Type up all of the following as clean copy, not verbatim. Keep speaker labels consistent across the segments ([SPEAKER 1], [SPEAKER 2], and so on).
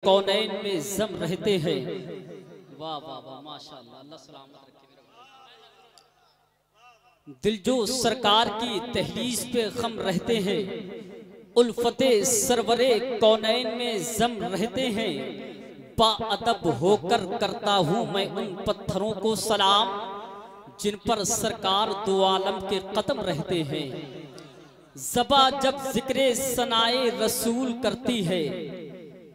[SPEAKER 1] कौनैन में जम रहते हैं। वाह वाह वाह माशाअल्लाह, अल्लाह सलामत रखे। दिल जो सरकार की तहलीज पे खम रहते हैं, उल्फते सरवरे कौनैन में जम रहते हैं। बाअदब होकर करता हूँ मैं उन पत्थरों को सलाम, जिन पर सरकार दो आलम के कदम रहते हैं। ज़बा जब जिक्रे सनाए रसूल करती है,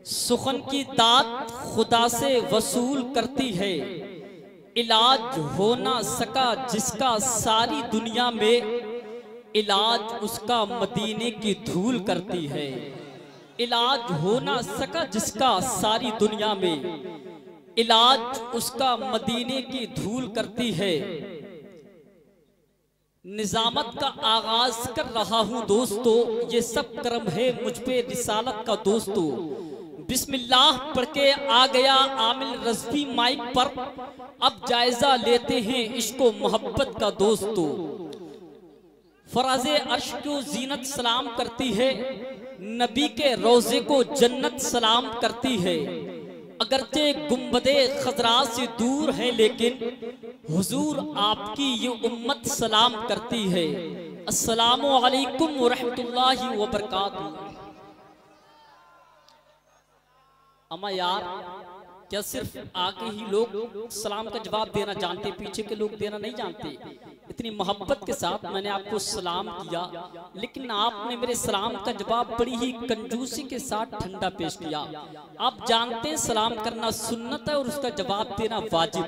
[SPEAKER 1] सुखन की दात खुदा से वसूल करती है। इलाज हो ना सका जिसका सारी दुनिया में, इलाज उसका मदीने की धूल करती है। इलाज हो ना सका जिसका सारी दुनिया में, इलाज उसका मदीने की धूल करती है। निजामत का आगाज कर रहा हूँ दोस्तों, ये सब कर्म है मुझ पे रिसालत का दोस्तों। बिस्मिल्लाह पढ़ के आ गया आमिल रज़वी माइक पर, अब जायजा लेते हैं इश्को मोहब्बत का दोस्तों। फराज़े अर्श को जीनत सलाम करती है, नबी के रोज़े को जन्नत सलाम करती है। अगरचे गुंबदे खजरा से दूर है, लेकिन हुजूर आपकी ये उम्मत सलाम करती है। अस्सलामु अलैकुम व रहमतुल्लाहि व बरकातुहू। अम्मा यार, क्या सिर्फ आगे ही लोग सलाम का जवाब देना जानते, पीछे के लोग देना नहीं जानते? इतनी मोहब्बत के साथ मैंने आपको सलाम किया, लेकिन आपने मेरे सलाम का जवाब बड़ी ही कंजूसी के साथ ठंडा पेश किया। आप जानते हैं सलाम करना सुन्नत है और उसका जवाब देना वाजिब।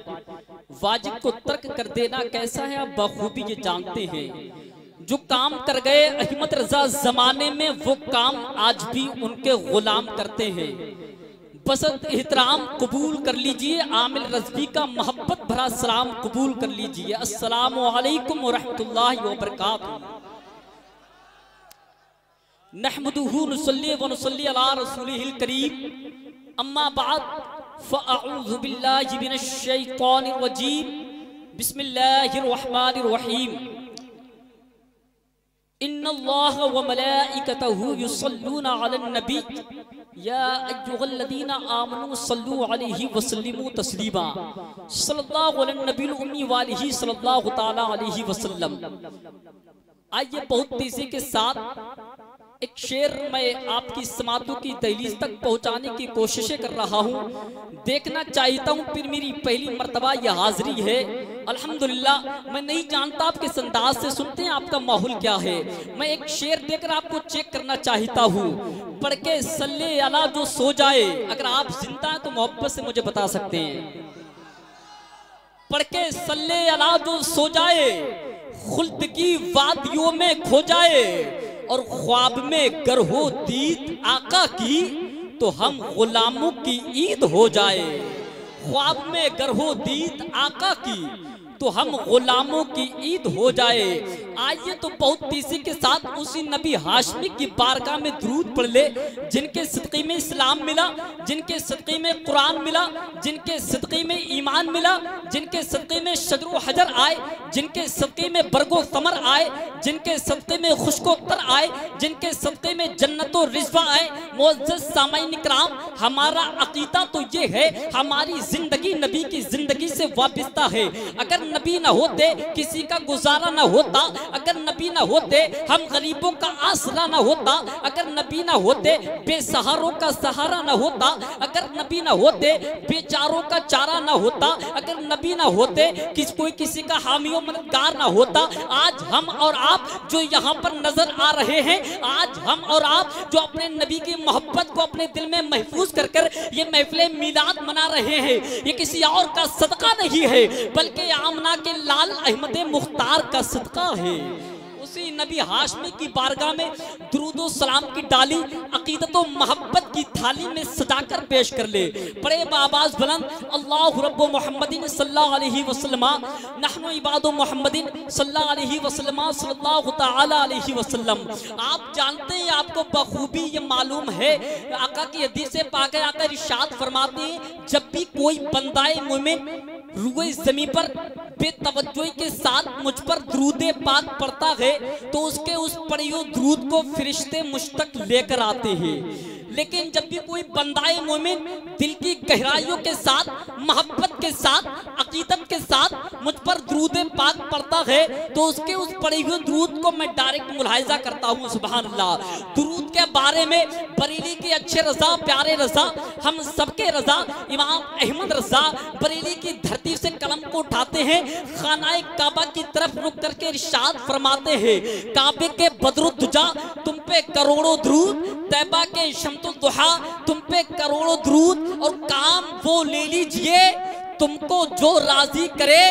[SPEAKER 1] वाजिब को तर्क कर देना कैसा है आप बखूबी ये जानते हैं। जो काम कर गए अहमद रजा जमाने में, वो काम आज भी उनके गुलाम करते हैं। बसत एहतराम कबूल कर लीजिए, आमिल रज़वी का मोहब्बत भरा सलाम कबूल कर लीजिए। अस्सलामु अलैकुम व रहमतुल्लाहि व बरकातुहू। नहमदुहु नुसल्ली व नुसल्ली अला रसूलिहिल करीम, अम्मा बाद फ़अऊज़ु बिल्लाहि मिनश शैतानिर रजीम। बिस्मिल्लाहिर रहमानिर रहीम। इन्नल्लाह व मलाइकतहु युसल्लूना अलन नबी या अय्युहल्लज़ीना आमनू सल्लू अलैहि व सल्लिमू तस्लीमा। सल्लल्लाहु अलैहि नबील उम्मी व आलिहि सल्लल्लाहु तआला अलैहि वसल्लम। आइए बहुत तेजी के साथ एक शेर मैं आपकी समातों की दहलीज तक पहुंचाने की कोशिशें कर रहा हूं। देखना चाहता हूं, फिर मेरी पहली मर्तबा यह हाजिरी है। अल्हम्दुलिल्लाह, मैं नहीं जानता आप किस अंदाज से सुनते हैं, आपका माहौल क्या है। मैं एक शेर देकर आपको चेक करना चाहता हूँ। पढ़ के सल्ले अला जो सो जाए, अगर आप जिंदा हैं तो मोहब्बत से मुझे बता सकते हैं। पढ़ के सल्ले अला जो सो जाए, खुल्द की वादियों में खो जाए, और ख्वाब में गर हो दीद आका की, तो हम गुलामों की ईद हो जाए। ख्वाब में गर हो दीद आका की, तो हम गुलामों की ईद हो जाए। आइए तो बहुत तेजी के साथ उसी नबी हाशमी की बारगाह में दुरूद पढ़ ले, जिनके सदक़े में इस्लाम मिला, जिनके सदक़े में कुरान मिला, जिनके सदक़े में ईमान मिला, जिनके सदक़े में शजर हजर आए, जिनके सदक़े में बरगो समर आए, जिनके सदक़े में खुशको तर आए, जिनके सदक़े में जन्नतो रिज़वा आए। मुअज़्ज़ज़ सामाईन इकराम, हमारा अक़ीदा तो ये है, हमारी जिंदगी नबी की जिंदगी से वाबस्ता है। अगर नबी ना होते किसी का गुजारा ना होता, अगर नबी ना होते हम गरीबों का आसरा ना होता, अगर नबी ना होते बेसहारों का सहारा ना होता, अगर नबी ना होते बेचारों का चारा ना होता, अगर नबी ना होते कोई किसी का हामियों मददगार ना होता। आज हम और आप जो यहाँ पर नजर आ रहे हैं, आज हम और आप जो अपने नबी की मोहब्बत को अपने दिल में महफूज कर कर ये महफिल मीलाद मना रहे हैं, ये किसी और का सदका नहीं है, बल्कि आमना के लाल अहमद मुख्तार का सदका है। उसी नबी हाशमी की बारगाह में दुरूदो सलाम की डाली अकीदत व मोहब्बत की थाली में सजाकर पेश कर ले। बड़े बाबाज बुलंद अल्लाहु रब्बु मुहम्मदिन सल्लल्लाहु अलैहि वसल्लम, नहनु इबादु मुहम्मदिन सल्लल्लाहु अलैहि वसल्लम सल्लल्लाहु तआला अलैहि वसल्लम। आप जानते हैं, आपको बखूबी ये मालूम है, आका की हदीस से पाक है, आका इरशाद फरमाते हैं, जब भी कोई बंदाए मोमिन रुए ज़मीन पर बेतवज्जोही के साथ मुझ पर दुरूदे पाक पढ़ता है, तो उसके उस पढ़े हुए दुरूद को फरिश्ते मुझ तक लेकर आते हैं। लेकिन जब भी कोई बंदाए मोमिन दिल की गहराइयों के साथ, मोहब्बत के साथ, अकीदत के साथ मुझ पर दुरूद पाक पढ़ता है तो उसके उस पढ़े हुए दुरूद को मैं डायरेक्ट मुलाहिजा करता हूँ। सुभान अल्लाह। दुरूद के बारे में बरेली के अच्छे रजा, प्यारे रजा, हम सबके रजा इमाम अहमद रजा बरेली की धरती से कलम को उठाते हैं, खानाए काबा की तरफ रुक करके इरशाद फरमाते हैं, काबे के बदरुद्दुजा तुम पे करोड़ों दुरूद, तैबा के शम्सुल दुहा तुम पे करोड़ों दुरूद, और काम वो ले लीजिए तुमको जो राजी करे,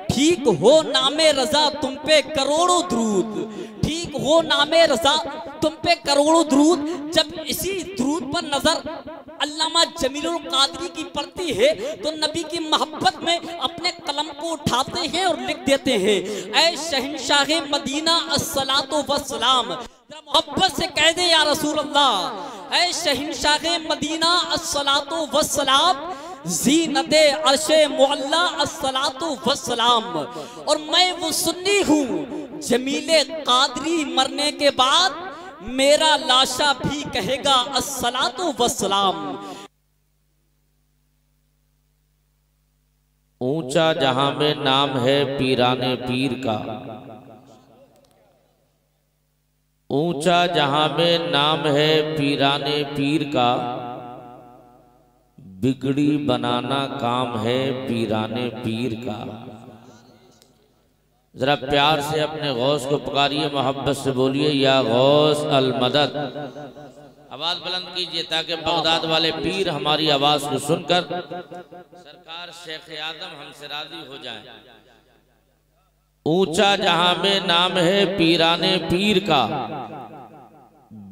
[SPEAKER 1] ठीक हो नामे रजा तुम पे करोड़ों दुरूद, ठीक हो नामे रजा तुम पे करोड़ों दुरूद। जब इसी दुरूद पर नजर अल्लामा जमीलुल कादरी की पड़ती है तो नबी की मोहब्बत में अपने कलम को उठाते हैं और लिख देते हैं, ऐ शहंशाह मदीना अस्सलातु वस्सलाम। मोहब्बत से कह दे या रसूल अल्लाह, ऐ शहंशाह मदीना अस्सलातु वस्सलाम, ज़ीनते अर्शे मुअल्ला अस्सलातु वस्सलाम। और मैं वो सुन्नी हूँ जमीले कादरी मरने के बाद मेरा लाशा भी कहेगा अस्सलातु वस्सलाम।
[SPEAKER 2] ऊंचा जहां में नाम है पीराने पीर का, ऊंचा जहां में नाम है पीराने पीर का, बिगड़ी बनाना काम है पीराने पीर का। जरा प्यार से अपने गौस को पुकारिए, मोहब्बत से बोलिए, या गौस अल मदद। आवाज बुलंद कीजिए ताकि बगदाद वाले पीर हमारी आवाज को सुनकर सरकार शेख आदम हमसे राजी हो जाए। ऊंचा जहां में नाम है पीराने पीर का,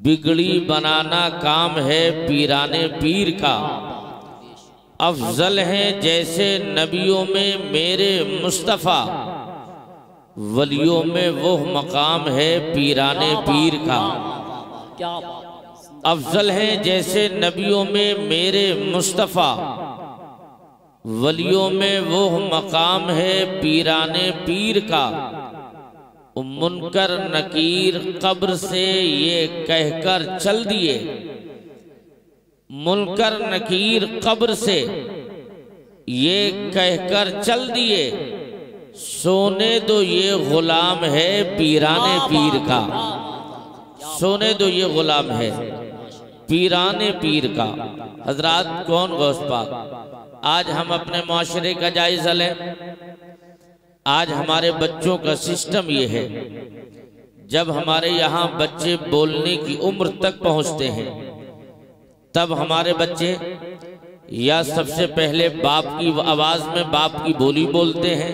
[SPEAKER 2] बिगड़ी बनाना काम है पीराने पीर का। अफजल हैं जैसे नबियों में मेरे मुस्तफ़ा, वलियों में वो मकाम है पीराने पीर का। अफजल हैं जैसे नबियों में मेरे मुस्तफ़ा, वलियों में वो मकाम है पीराने पीर का। मुनकर नकीर कब्र से ये कहकर चल दिए, मुनकर नकीर कब्र से ये कहकर चल दिए, सोने दो ये गुलाम है पीराने पीर का। सोने दो ये गुलाम है पीराने पीर का। हजरात, कौन गौस पाक, आज हम अपने माशरे का जायजा लें। आज हमारे बच्चों का सिस्टम ये है, जब हमारे यहाँ बच्चे बोलने की उम्र तक पहुँचते हैं तब हमारे बच्चे या सबसे पहले बाप की आवाज में बाप की बोली बोलते हैं,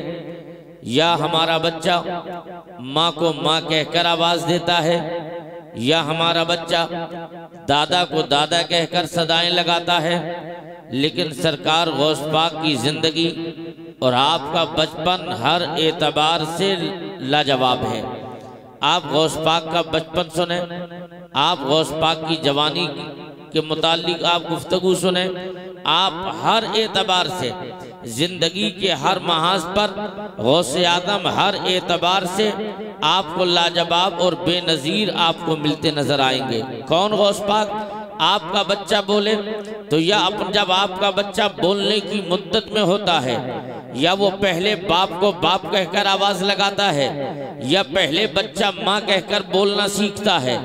[SPEAKER 2] या हमारा बच्चा माँ को माँ कहकर आवाज देता है, या हमारा बच्चा दादा को दादा कहकर सदाएं लगाता है। लेकिन सरकार गौस पाक की जिंदगी और आपका बचपन हर एतबार से लाजवाब है। आप गौस पाक का बचपन सुने, आप गौस पाक की जवानी के मुतालिक आप गुफ्तगू सुने, आप हर एतबार से जिंदगी के हर महाज पर गौसे आदम हर एतबार से आपको लाजवाब और बेनजीर आपको मिलते नजर आएंगे। कौन गौस पाक? आपका बच्चा बोले तो या जब आपका बच्चा बोलने की मुद्दत में होता है, या वो पहले बाप को बाप कहकर आवाज लगाता है, या पहले बच्चा माँ कहकर बोलना सीखता है,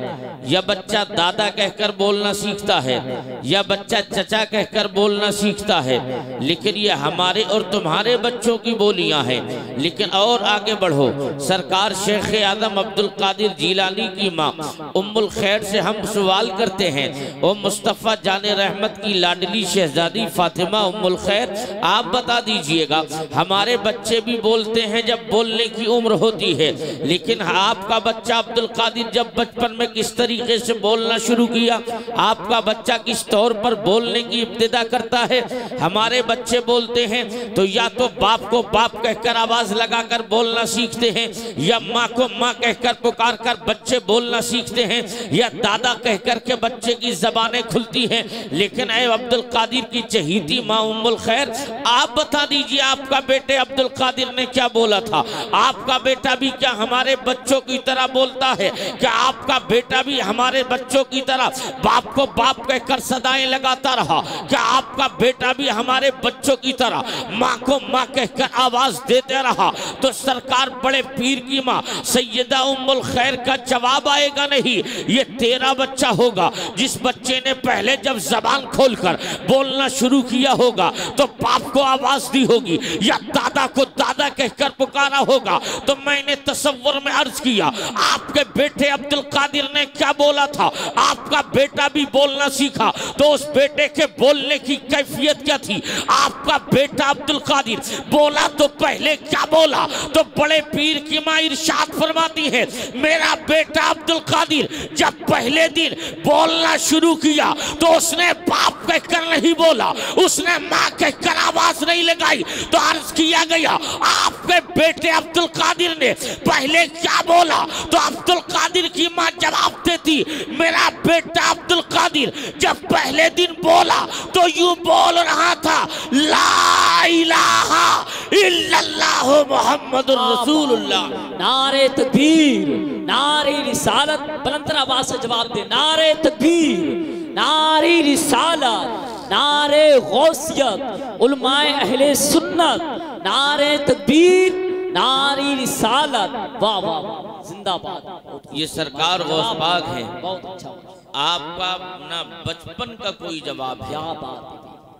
[SPEAKER 2] या बच्चा दादा कहकर बोलना सीखता है, या बच्चा चचा कहकर बोलना सीखता है। लेकिन ये हमारे और तुम्हारे बच्चों की बोलियां हैं। लेकिन और आगे बढ़ो, सरकार शेख आदम अब्दुल कादिर जीलानी की माँ उम्मुल खैर से हम सवाल करते हैं, ओ मुस्तफ़ा जाने रहमत की लाडली शहजादी फातिमा उम्मुल खैर, आप बता दीजिएगा, हमारे बच्चे भी बोलते हैं जब बोलने की उम्र होती है, लेकिन आपका बच्चा अब्दुल कादिर जब बचपन में किस तरीके से बोलना शुरू किया, आपका बच्चा किस तौर पर बोलने की इब्तिदा करता है। हमारे बच्चे बोलते हैं तो या तो बाप को बाप कहकर आवाज लगाकर बोलना सीखते हैं, या माँ को माँ कहकर पुकार कर बच्चे बोलना सीखते हैं, या दादा कहकर के बच्चे की जबानें खुलती हैं। लेकिन ऐ अब्दुल कादिर की चहीती माँ उम्मुल खैर, आप बता दीजिए आपका बेटे अब्दुल कादिर ने क्या बोला था? आपका बेटा भी क्या हमारे बच्चों की तरह बोलता है? क्या आपका बेटा भी हमारे बच्चों की तरह बाप को बाप कहकर सदाएं लगाता रहा, क्या आपका बेटा भी हमारे बच्चों की तरह माँ को माँ कहकर आवाज देते रहा, तो सरकार बड़े पीर की माँ सैयदा उम्मुल खैर का जवाब आएगा नहीं, ये तेरा बच्चा होगा। जिस बच्चे ने पहले जब जबान खोलकर बोलना शुरू किया होगा तो बाप को आवाज दी होगी या दादा को दादा कहकर पुकारा होगा। तो मैंने तसव्वुर में अर्ज किया, आपके बेटे अब्दुल कादिर ने क्या बोला था, आपका बेटा भी बोलना सीखा, तो उस बेटे के बोलने की कैफियत क्या थी। आपका बेटा अब्दुल कादिर बोला तो पहले क्या बोला, तो बड़े पीर की मां इरशाद फरमाती है, मेरा बेटा अब्दुल कादिर जब पहले दिन बोलना शुरू किया तो उसने बाप कहकर नहीं बोला, उसने मां कहकर आवाज नहीं लगाई। तो अर्ज किया गया, आपके बेटे अब्दुल कादिर ने पहले क्या बोला, तो अब्दुल कादिर की मां जवाब देती, मेरा बेटा अब्दुल कादिर जब पहले दिन बोला तो यूं बोल रहा था, ला इलाहा इल्लल्लाह मुहम्मदुर रसूलुल्लाह।
[SPEAKER 1] नारे तकबीर, नारे रिसालत, बुलंद आवाज से जवाब दे, नारे तकबीर, नारे रिसालत, नारे गौसियत, उलमाए अहले सुन्नत, नारे तकबीर, नारे रिसालत, वाह वाह वाह, जिंदाबाद।
[SPEAKER 2] ये सरकार गौस पाक है,
[SPEAKER 1] बहुत अच्छा,
[SPEAKER 2] आपका ना बचपन का कोई जवाब है,
[SPEAKER 1] क्या बात है,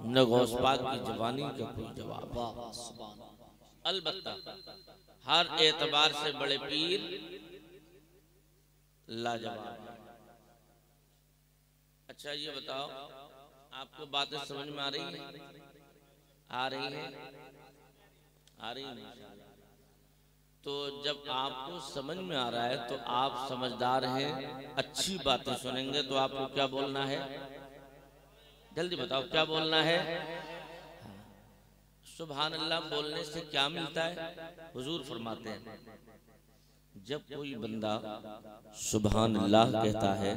[SPEAKER 2] न गौस पाक की जवानी का कोई जवाब।
[SPEAKER 1] वाह वाह, सुभान अल्लाह।
[SPEAKER 2] अलबत्ता हर एतबार से बड़े पीर लाजवाब। अच्छा ये बताओ, आपको बातें समझ में आ रही है? आ रही है? आ रही है? तो जब आपको समझ में आ रहा है तो आप समझदार हैं, अच्छी बातें सुनेंगे, तो आपको क्या बोलना है, जल्दी बताओ क्या बोलना है। सुभान अल्लाह बोलने से क्या मिलता है? हुजूर फरमाते हैं, जब कोई बंदा सुभान अल्लाह कहता है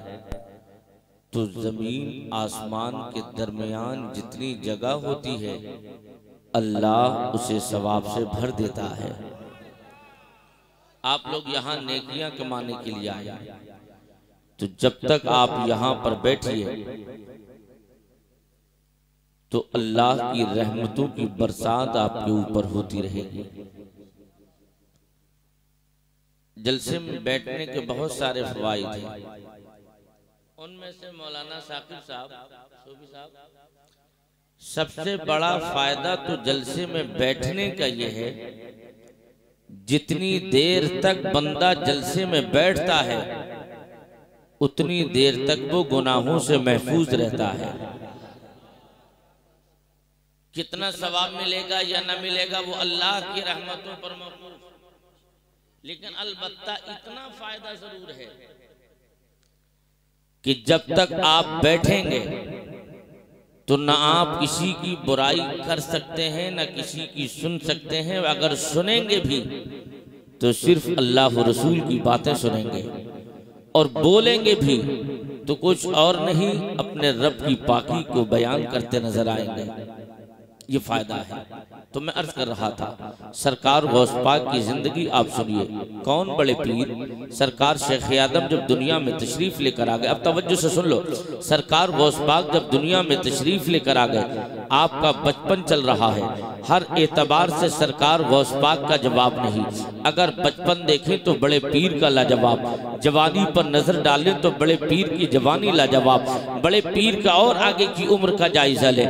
[SPEAKER 2] तो जमीन आसमान के दरमियान जितनी जगह होती है अल्लाह उसे सवाब से भर देता है। आप लोग यहाँ नेकियां कमाने के लिए आए, तो जब तक आप यहाँ पर बैठिए तो अल्लाह की रहमतों की बरसात आपके ऊपर होती रहेगी। जलसे में बैठने के बहुत सारे फवाइद हैं, उनमें से मौलाना साकिब साहब, सूफी साहब, सबसे बड़ा फायदा तो जलसे में बैठने का यह है, जितनी देर तक बंदा जलसे में बैठता है उतनी देर तक वो गुनाहों से महफूज रहता है। कितना सवाब मिलेगा या न मिलेगा वो अल्लाह की रहमतों पर मौकूफ, लेकिन अलबत्ता इतना फायदा जरूर है कि जब तक आप बैठेंगे तो न आप किसी की बुराई कर सकते हैं, न किसी की सुन सकते हैं। अगर सुनेंगे भी तो सिर्फ अल्लाह व रसूल की बातें सुनेंगे, और बोलेंगे भी तो कुछ और नहीं, अपने रब की पाकी को बयान करते नजर आएंगे। ये फायदा है। तो मैं अर्ज कर रहा था, सरकार गौस पाक की जिंदगी आप सुनिए। कौन बड़े पीर? सरकार शेख आदम जब दुनिया में तशरीफ लेकर आ गए, अब तवज्जो से सुन लो, सरकार गौस पाक जब दुनिया में तशरीफ लेकर आ गए, आपका बचपन चल रहा है, हर एतबार से सरकार गौस पाक का जवाब नहीं। अगर बचपन देखें तो बड़े पीर का लाजवाब, जवानी पर नजर डालें तो बड़े पीर की जवानी लाजवाब, बड़े पीर का और आगे की उम्र का जायजा ले,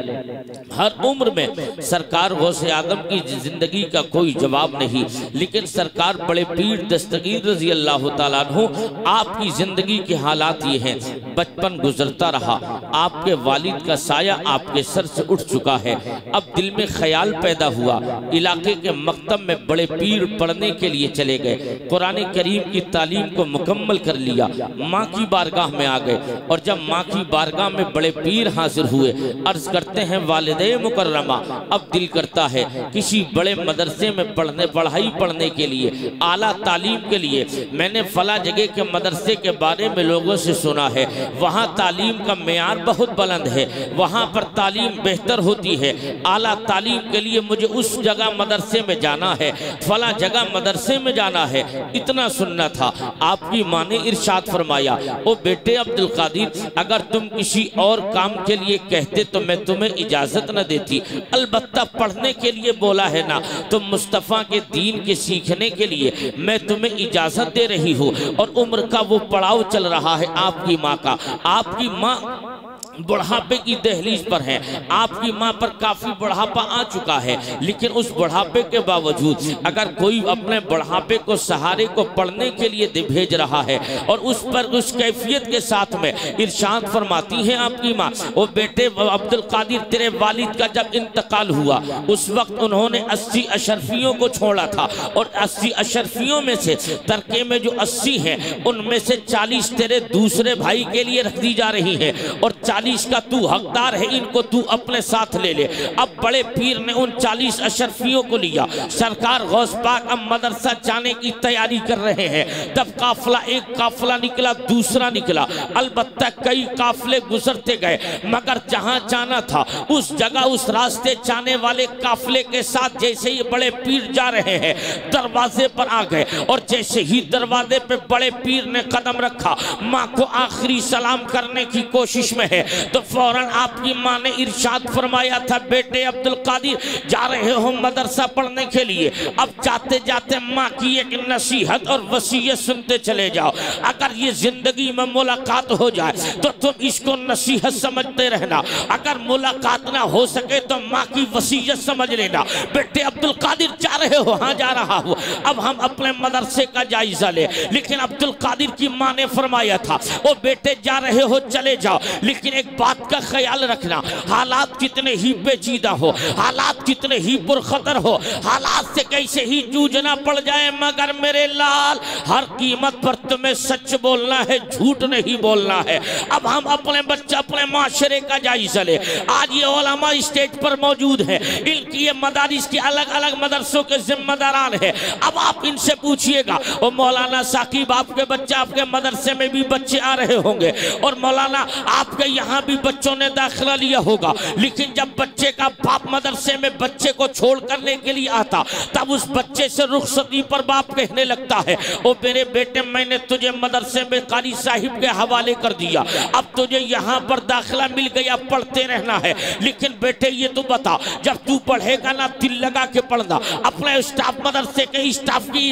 [SPEAKER 2] हर उम्र में सरकार गौस आदम की जिंदगी का कोई जवाब नहीं। लेकिन सरकार बड़े पीर दस्तगीर रजी अल्लाह तआला अन्हु, आपकी जिंदगी के हालात ये हैं, बचपन गुजरता रहा, आपके वालिद का साया आपके सर से उठ चुका है। अब दिल में ख्याल पैदा हुआ, इलाके के मकतब में बड़े पीर पढ़ने के लिए चले गए, कुरान करीम की तालीम को मुकम्मल कर लिया, माँ की बारगाह में आ गए, और जब माँ की बारगाह में बड़े पीर हाजिर हुए, अर्ज करते हैं वालिदे मुकर्रमा। अब दिल करता है किसी बड़े मदरसे में पढ़ने के लिए, आला तालीम के लिए। मैंने फला जगह के मदरसे के बारे में लोगों से सुना है, वहाँ तालीम का मेयार बहुत बुलंद है, वहाँ पर तालीम बेहतर होती है। आला तालीम के लिए मुझे उस जगह मदरसे में जाना है, फला जगह मदरसे में जाना है, इतना सुनना था। आपकी माँ ने इरशाद फरमाया, ओ बेटे अब्दुल कादिर, अगर तुम किसी और काम के लिए कहते तो मैं तुम्हें इजाजत न देती, अलबत्ता पढ़ने के लिए बोला है ना, तो मुस्तफ़ा के दीन के सीखने के लिए मैं तुम्हें इजाजत दे रही हूँ। और उम्र का वो पड़ाव चल रहा है आपकी माँ का, आपकी माँ बुढ़ापे की दहलीज पर है, आपकी माँ पर काफी बुढ़ापा आ चुका है, लेकिन उस बुढ़ापे के बावजूद अगर कोई अपने बुढ़ापे को सहारे को पढ़ने के लिए भेज रहा है और उस पर उस कैफियत के साथ में इरशाद फरमाती है आपकी माँ, वो बेटे अब्दुल कादिर तेरे वालिद का जब इंतकाल हुआ उस वक्त उन्होंने 80 अशरफियों को छोड़ा था और 80 अशरफियों में से तरके में जो 80 हैं उनमें से 40 तेरे दूसरे भाई के लिए रख दी जा रही है और 40 का तू हकदार है, इनको तू अपने साथ ले ले। अब बड़े पीर ने उन 40 अशरफियों को लिया, सरकार गौस पाक अब मदरसा जाने की तैयारी कर रहे हैं। तब काफला, एक काफला निकला, दूसरा निकला, अलबत्ता कई काफले गुजरते गए, मगर जहां जाना था उस जगह उस रास्ते जाने वाले काफले के साथ जैसे ही बड़े पीर जा रहे हैं दरवाजे पर आ गए और जैसे ही दरवाजे पे बड़े पीर ने कदम रखा, माँ को आखिरी सलाम करने की कोशिश में है, तो फौरन आपकी माँ ने इरशाद फरमाया था, बेटे अब्दुल कादिर जा रहे हो मदरसा पढ़ने के लिए, अब जाते जाते माँ की एक नसीहत और वसीयत सुनते चले जाओ। अगर ये जिंदगी में मुलाकात हो जाए तो तुम इसको नसीहत समझते रहना, अगर मुलाकात ना हो सके तो माँ की वसीयत समझ लेना। बेटे अब्दुल कादिर जा रहे हो? हाँ जा रहा हूँ। अब हम अपने मदरसे का जायजा ले। लेकिन अब्दुल कादिर की माँ ने फरमाया था, ओ बेटे जा रहे हो चले जाओ, लेकिन एक बात का ख्याल रखना, हालात कितने ही पेचीदा हो, हालात कितने ही पुरखतर हो, हालात से कैसे ही जूझना पड़ जाए, मगर मेरे लाल हर कीमत पर तुम्हें सच बोलना है, झूठ नहीं बोलना है। अब हम अपने बच्चे, अपने माशरे का जायजा ले। आज ये उलमा स्टेज पर मौजूद है, इनकी ये मदारिस के अलग अलग मदरसों के जिम्मेदारान है। अब आप इनसे पूछिएगा, और मौलाना साकिब आपके बच्चे, आपके मदरसे में भी बच्चे आ रहे होंगे और मौलाना आपके यहाँ भी बच्चों ने दाखिला लिया होगा, लेकिन जब बच्चे का बाप मदरसे में बच्चे को छोड़ करने के लिए आता तब उस बच्चे से रुखसती पर बाप कहने लगता है, ओ मेरे बेटे मैंने तुझे मदरसे में कारी साहिब के हवाले कर दिया, अब तुझे यहाँ पर दाखिला मिल गया, पढ़ते रहना है। लेकिन बेटे ये तो बता, जब तू पढ़ेगा ना दिल लगा के पढ़ना, अपने स्टाफ मदरसे के स्टाफ की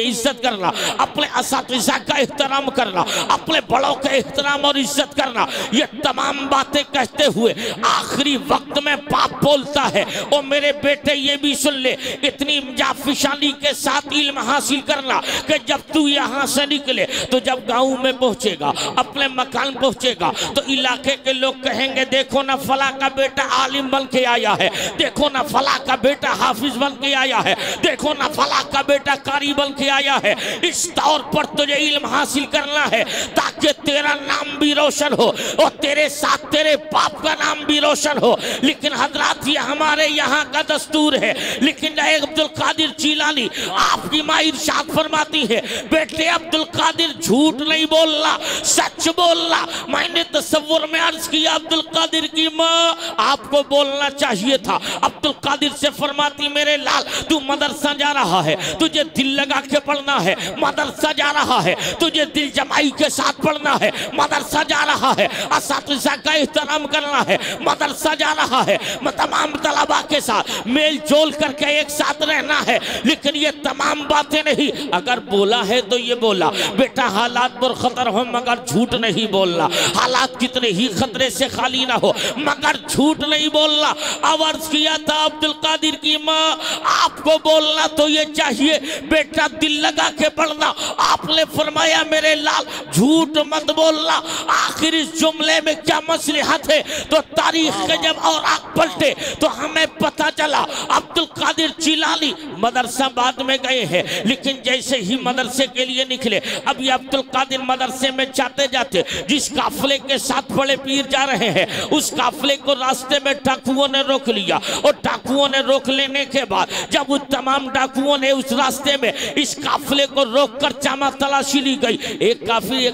[SPEAKER 2] इज्जत करना, अपने असातिज़ा का एहतराम करना, अपने बड़ों का एहतराम और इज्जत करना। ये तमाम बातें कहते हुए आखिरी वक्त में बाप बोलता है, ओ मेरे बेटे ये भी सुन ले, इतनी जाफिशानी के साथ इल्म हासिल करना कि जब तू यहाँ से निकले तो जब गांव में पहुंचेगा, अपने मकान पहुंचेगा, तो इलाके के लोग कहेंगे, देखो ना फला का बेटा आलिम बन के आया है, देखो ना फला का बेटा हाफिज बन के आया है, देखो ना फला का बेटा कारी बन के आया है। इस तौर पर तुझे इल्म हासिल करना है ताकि तेरा नाम भी रोशन हो और तेरे साथ तेरे बाप का नाम भी रोशन हो। लेकिन हजरात ये हमारे यहाँ का दस्तूर है। लेकिन अब्दुल कादिर जीलानी आपकी माँ इरशाद फरमाती है, बेटे अब्दुल कादिर झूठ नहीं बोलना, सच बोलना। मैंने तसव्वुर में अर्ज किया, अब्दुल कादिर की माँ आपको बोलना चाहिए था। अब्दुल कादिर से फरमाती, मेरे लाल तू मदरसा जा रहा है, तुझे दिल लगा के पढ़ना है, मदरसा जा रहा है, तुझे दिल जमाई के साथ पढ़ना है, मदरसा जा रहा है, असातिज़ा का एहतराम करना है, मदरसा जा रहा है, तमाम तलबा के साथ मेल जोल करके एक साथ रहना है। लेकिन ये तमाम बातें नहीं, अगर बोला है तो ये बोला, बेटा हालात पर खतर हो मगर झूठ नहीं बोलना, हालात कितने ही खतरे से खाली ना हो मगर झूठ नहीं बोलना। अब अर्ज किया था अब्दुल कादिर की माँ, आपको बोलना तो ये चाहिए, बेटा दिल लगा के पढ़ना। आपने फरमाया, मेरे लाल झूठ मत बोलना। आखिर इस जुमले में क्या मसलहत है। तो तारीख के जब और आग पलटे तो हमें पता चला अब्दुल कादिर जिलानी मदरसा बाद में गए हैं, लेकिन जैसे ही मदरसे के लिए निकले, अभी अब्दुल कादिर मदरसे में जाते जाते जिस काफले के साथ बड़े पीर जा रहे हैं, उस काफले को रास्ते में डाकुओं ने रोक लिया। और डाकुओं ने रोक लेने के बाद जब उस तमाम डाकुओं ने उस रास्ते में इस काफले को रोककर चामा तलाशी ली गई। एक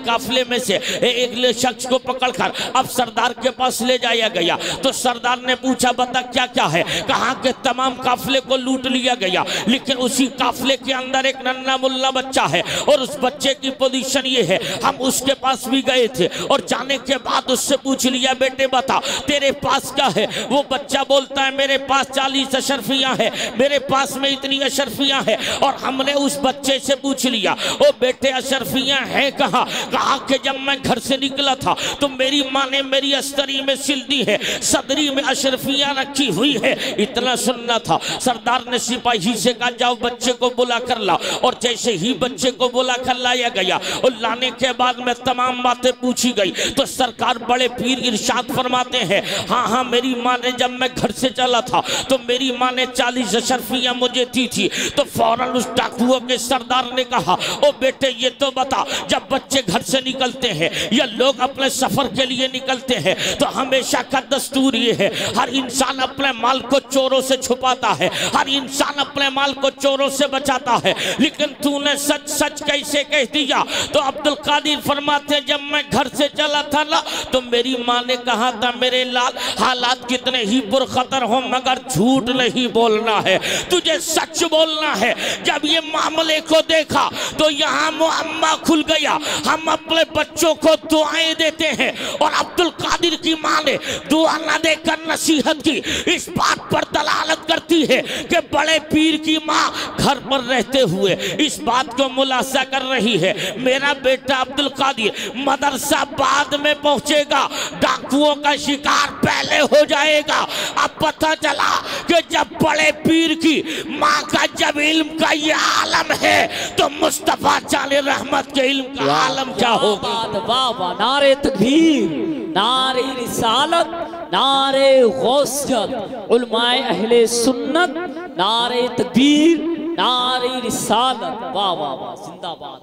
[SPEAKER 2] काफले में से एक शख्स को पकड़कर अब सरदार के पास ले जाया गया। तो सरदार ने पूछा, बता क्या क्या है। कहा के तमाम काफले को लूट लिया गया, लेकिन उसी काफले के अंदर एक नन्हा मुल्ला बच्चा है और उस बच्चे की पोजीशन ये है। हम उसके पास भी गए थे और जाने के बाद उससे पूछ लिया, बेटे बता तेरे पास क्या है। वो बच्चा बोलता है, मेरे पास 40 अशरफियां हैं, मेरे पास में इतनी अशरफियां हैं। और हमने उस बच्चे से पूछ लिया, ओ बेटे अशरफियां हैं कहाँ। कहा कि जब मैं घर से निकला था तो मेरी माँ ने मेरी अस्तरी में सिल दी है, सदरी में अशरफियां रखी हुई है। इतना सुनना था। सरदार ने सिपाही से कहा, जाओ बच्चे को बुला कर लाओ। और जैसे ही बच्चे को बुला कर लाया गया और लाने के बाद में तमाम बातें पूछी गई तो सरकार बड़े पीर इरशाद फरमाते हैं, हाँ हाँ मेरी माँ ने जब मैं घर से चला था तो मेरी माँ ने 40 अशरफियां मुझे दी थी। तो फौरन उस डाकुओं के सरदार ने कहा, ओ बेटे ये तो बता, जब बच्चे घर से निकलते हैं या लोग अपने सफर के लिए निकलते हैं तो हमेशा का दस्तूर ये है, हर इंसान अपने माल को चोरों से छुपाता है, हर इंसान अपने माल को चोरों से बचाता है, लेकिन तूने सच सच कैसे कह दिया। तो अब्दुल कादिर फरमाते, जब मैं घर से चला था ना तो मेरी माँ ने कहा था, मेरे लाल हालात कितने ही पुरखतर हो मगर झूठ नहीं बोलना है, तुझे सच बोलना है। जब ये मामले को देखा तो यहाँ मुअम्मा खुल गया। हम अपने बच्चों को दुआएं देते हैं और अब्दुल कादिर की माँ ने दुआ न देकर नसीहत की, इस बात पर दलालत करती है कि बड़े पीर की माँ घर पर रहते हुए इस बात को मुलासा कर रही है, मेरा बेटा अब्दुल कादिर मदरसा बाद में पहुंचेगा, डाकुओं का शिकार पहले हो जाएगा। अब पता चला कि जब बड़े पीर की माँ का जब इल्म का ये आलम है तो मुस्तफा जाने रहमत के इल्म का आलम क्या होगा।
[SPEAKER 1] नारे तकबीर, नारे रिसालत, नारे गौसियत, उलमाए अहले सुन्नत, नारे तकबीर, नारे रिसालत। वाह वाह वाह, जिंदाबाद।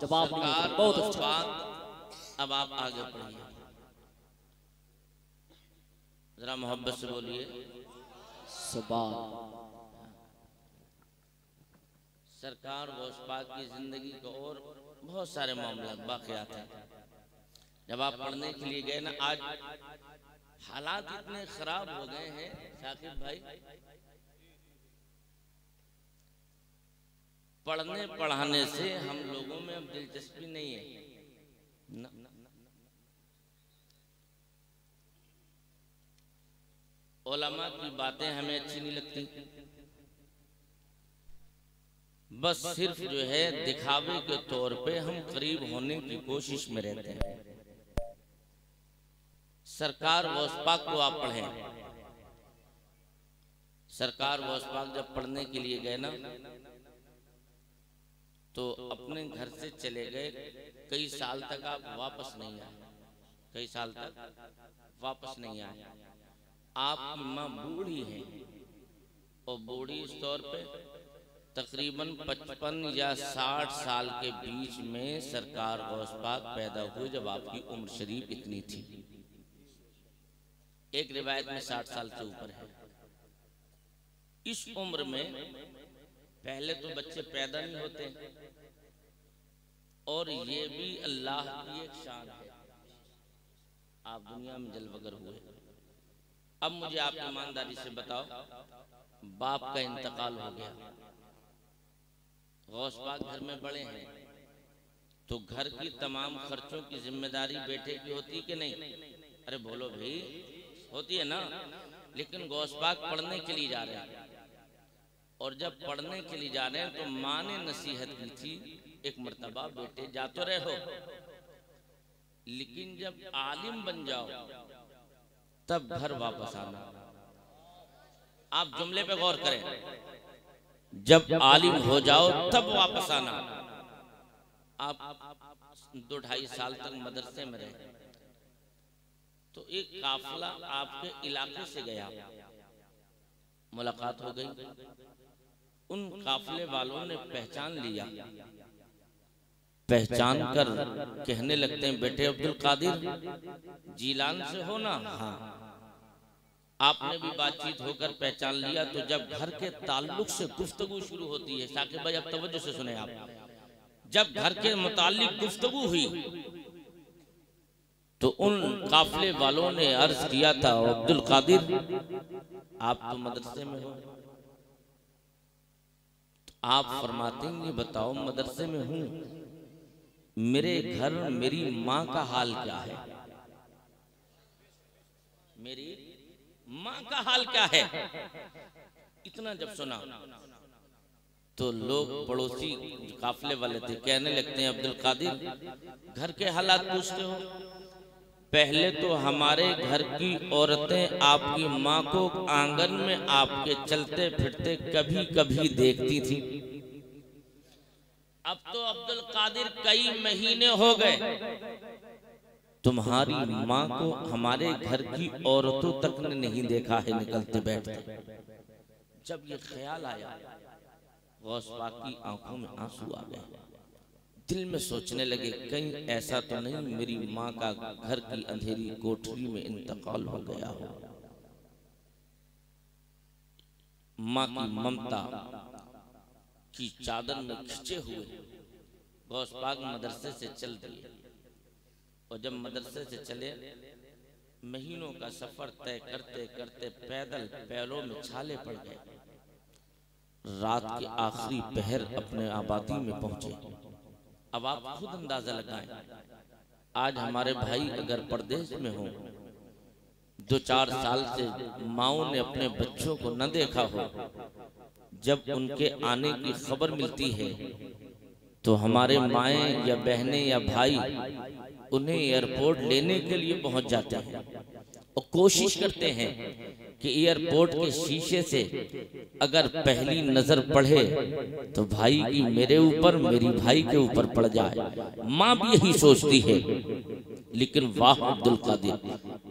[SPEAKER 1] जवाब बहुत अच्छा।
[SPEAKER 2] अब आप आगे पढ़िए, जरा मोहब्बत से बोलिए। सरकार गौस पाक की जिंदगी को और बहुत सारे मामला वाक़यात हैं। जब आप पढ़ने के लिए गए ना, आज हालात इतने खराब हो गए हैं शाकिब भाई, पढ़ने पढ़ाने से हम लोगों में अब दिलचस्पी नहीं है ना। उलमा की बातें हमें अच्छी नहीं लगती, बस सिर्फ जो है दिखावे के तौर पे हम करीब होने की कोशिश में रहते हैं। सरकार गौस पाक को आप पढ़ें। सरकार गौस पाक जब पढ़ने के लिए गए ना तो अपने घर से चले गए, कई साल तक आप वापस नहीं आए, कई साल तक वापस नहीं आए। आपकी माँ बूढ़ी है और बूढ़ी इस तौर पे तकरीबन 55 या 60 साल के बीच में सरकार गौस पाक पैदा हुए जब आपकी उम्र शरीफ इतनी थी। एक रिवायत में 60 साल से ऊपर है। इस उम्र में पहले तो बच्चे पैदा नहीं होते और ये भी अल्लाह की एक शान है, आप दुनिया में जलवगर हुए। अब मुझे आप ईमानदारी से बताओ, बाप का इंतकाल हो गया, गौस पाक घर में बड़े हैं तो घर की तमाम खर्चों की जिम्मेदारी बेटे की होती कि नहीं? अरे बोलो भाई, होती है ना। लेकिन गौस पाक पढ़ने के लिए जा रहे हैं और जब पढ़ने के लिए जा रहे हैं तो माँ ने नसीहत की थी एक मर्तबा, बेटे जा तो रहे हो लेकिन जब आलिम बन जाओ तब घर वापस आना। आप जुमले पे गौर करें, जब आलिम हो जाओ तब वापस आना। आप 2-2.5 साल तक मदरसे में रहे, तो एक काफिला आपके इलाके से गया, मुलाकात हो गई। उन काफिले वालों ने पहचान लिया, पहचान कर कहने लगते हैं, बेटे अब्दुल कादिर जीलान से हो ना? हाँ। आपने भी बातचीत होकर पहचान लिया। तो जब घर के ताल्लुक से गुफ्तगू शुरू होती है, साकिब भाई अब तवज्जो से सुने आप, जब घर के मुताल्लिक गुफ्तगू हुई तो उन काफिले वालों ने अर्ज किया था, अब्दुल कादिर आप तो मदरसे में हो। तो आप फरमाते हैं, ये बताओ मदरसे में हूं, मेरे घर मेरी माँ का हाल क्या है? मेरी माँ का हाल क्या है? इतना जब सुना तो लोग पड़ोसी काफिले वाले थे, कहने लगते हैं, अब्दुल कादिर घर के हालात पूछते हो? पहले तो हमारे घर की औरतें आपकी माँ को आंगन में आपके चलते फिरते कभी कभी देखती थी। अब तो अब्दुल कादिर कई महीने हो गए तुम्हारी माँ को हमारे घर की औरतों तक ने नहीं देखा है निकलते बैठते। जब ये ख्याल आया, गौस पाक की आंखों में आंसू आ गए, दिल में सोचने लगे, कहीं ऐसा तो नहीं मेरी माँ का घर की अंधेरी कोठरी में इंतकाल हो गया हो। माँ की ममता की चादर में खिंचे हुए गौस पाक मदरसे से चल दिए। और जब मदरसे से चले, महीनों का सफर तय करते करते पैदल पैरों में छाले पड़ गए। रात के आखिरी पहर अपने आबादी में पहुंचे। अब आप खुद अंदाजा लगाएं, आज हमारे भाई अगर परदेश में हो, 2-4 साल से माओ ने अपने बच्चों को न देखा हो, जब उनके आने की खबर मिलती है तो हमारे माएँ या बहनें या भाई उन्हें एयरपोर्ट लेने के लिए पहुंच जाते हैं और कोशिश करते हैं कि एयरपोर्ट के शीशे से अगर पहली नजर पड़े तो भाई की मेरे ऊपर, मेरी भाई के ऊपर पड़ जाए। माँ भी यही सोचती है। लेकिन वाह अब्दुल कादिर,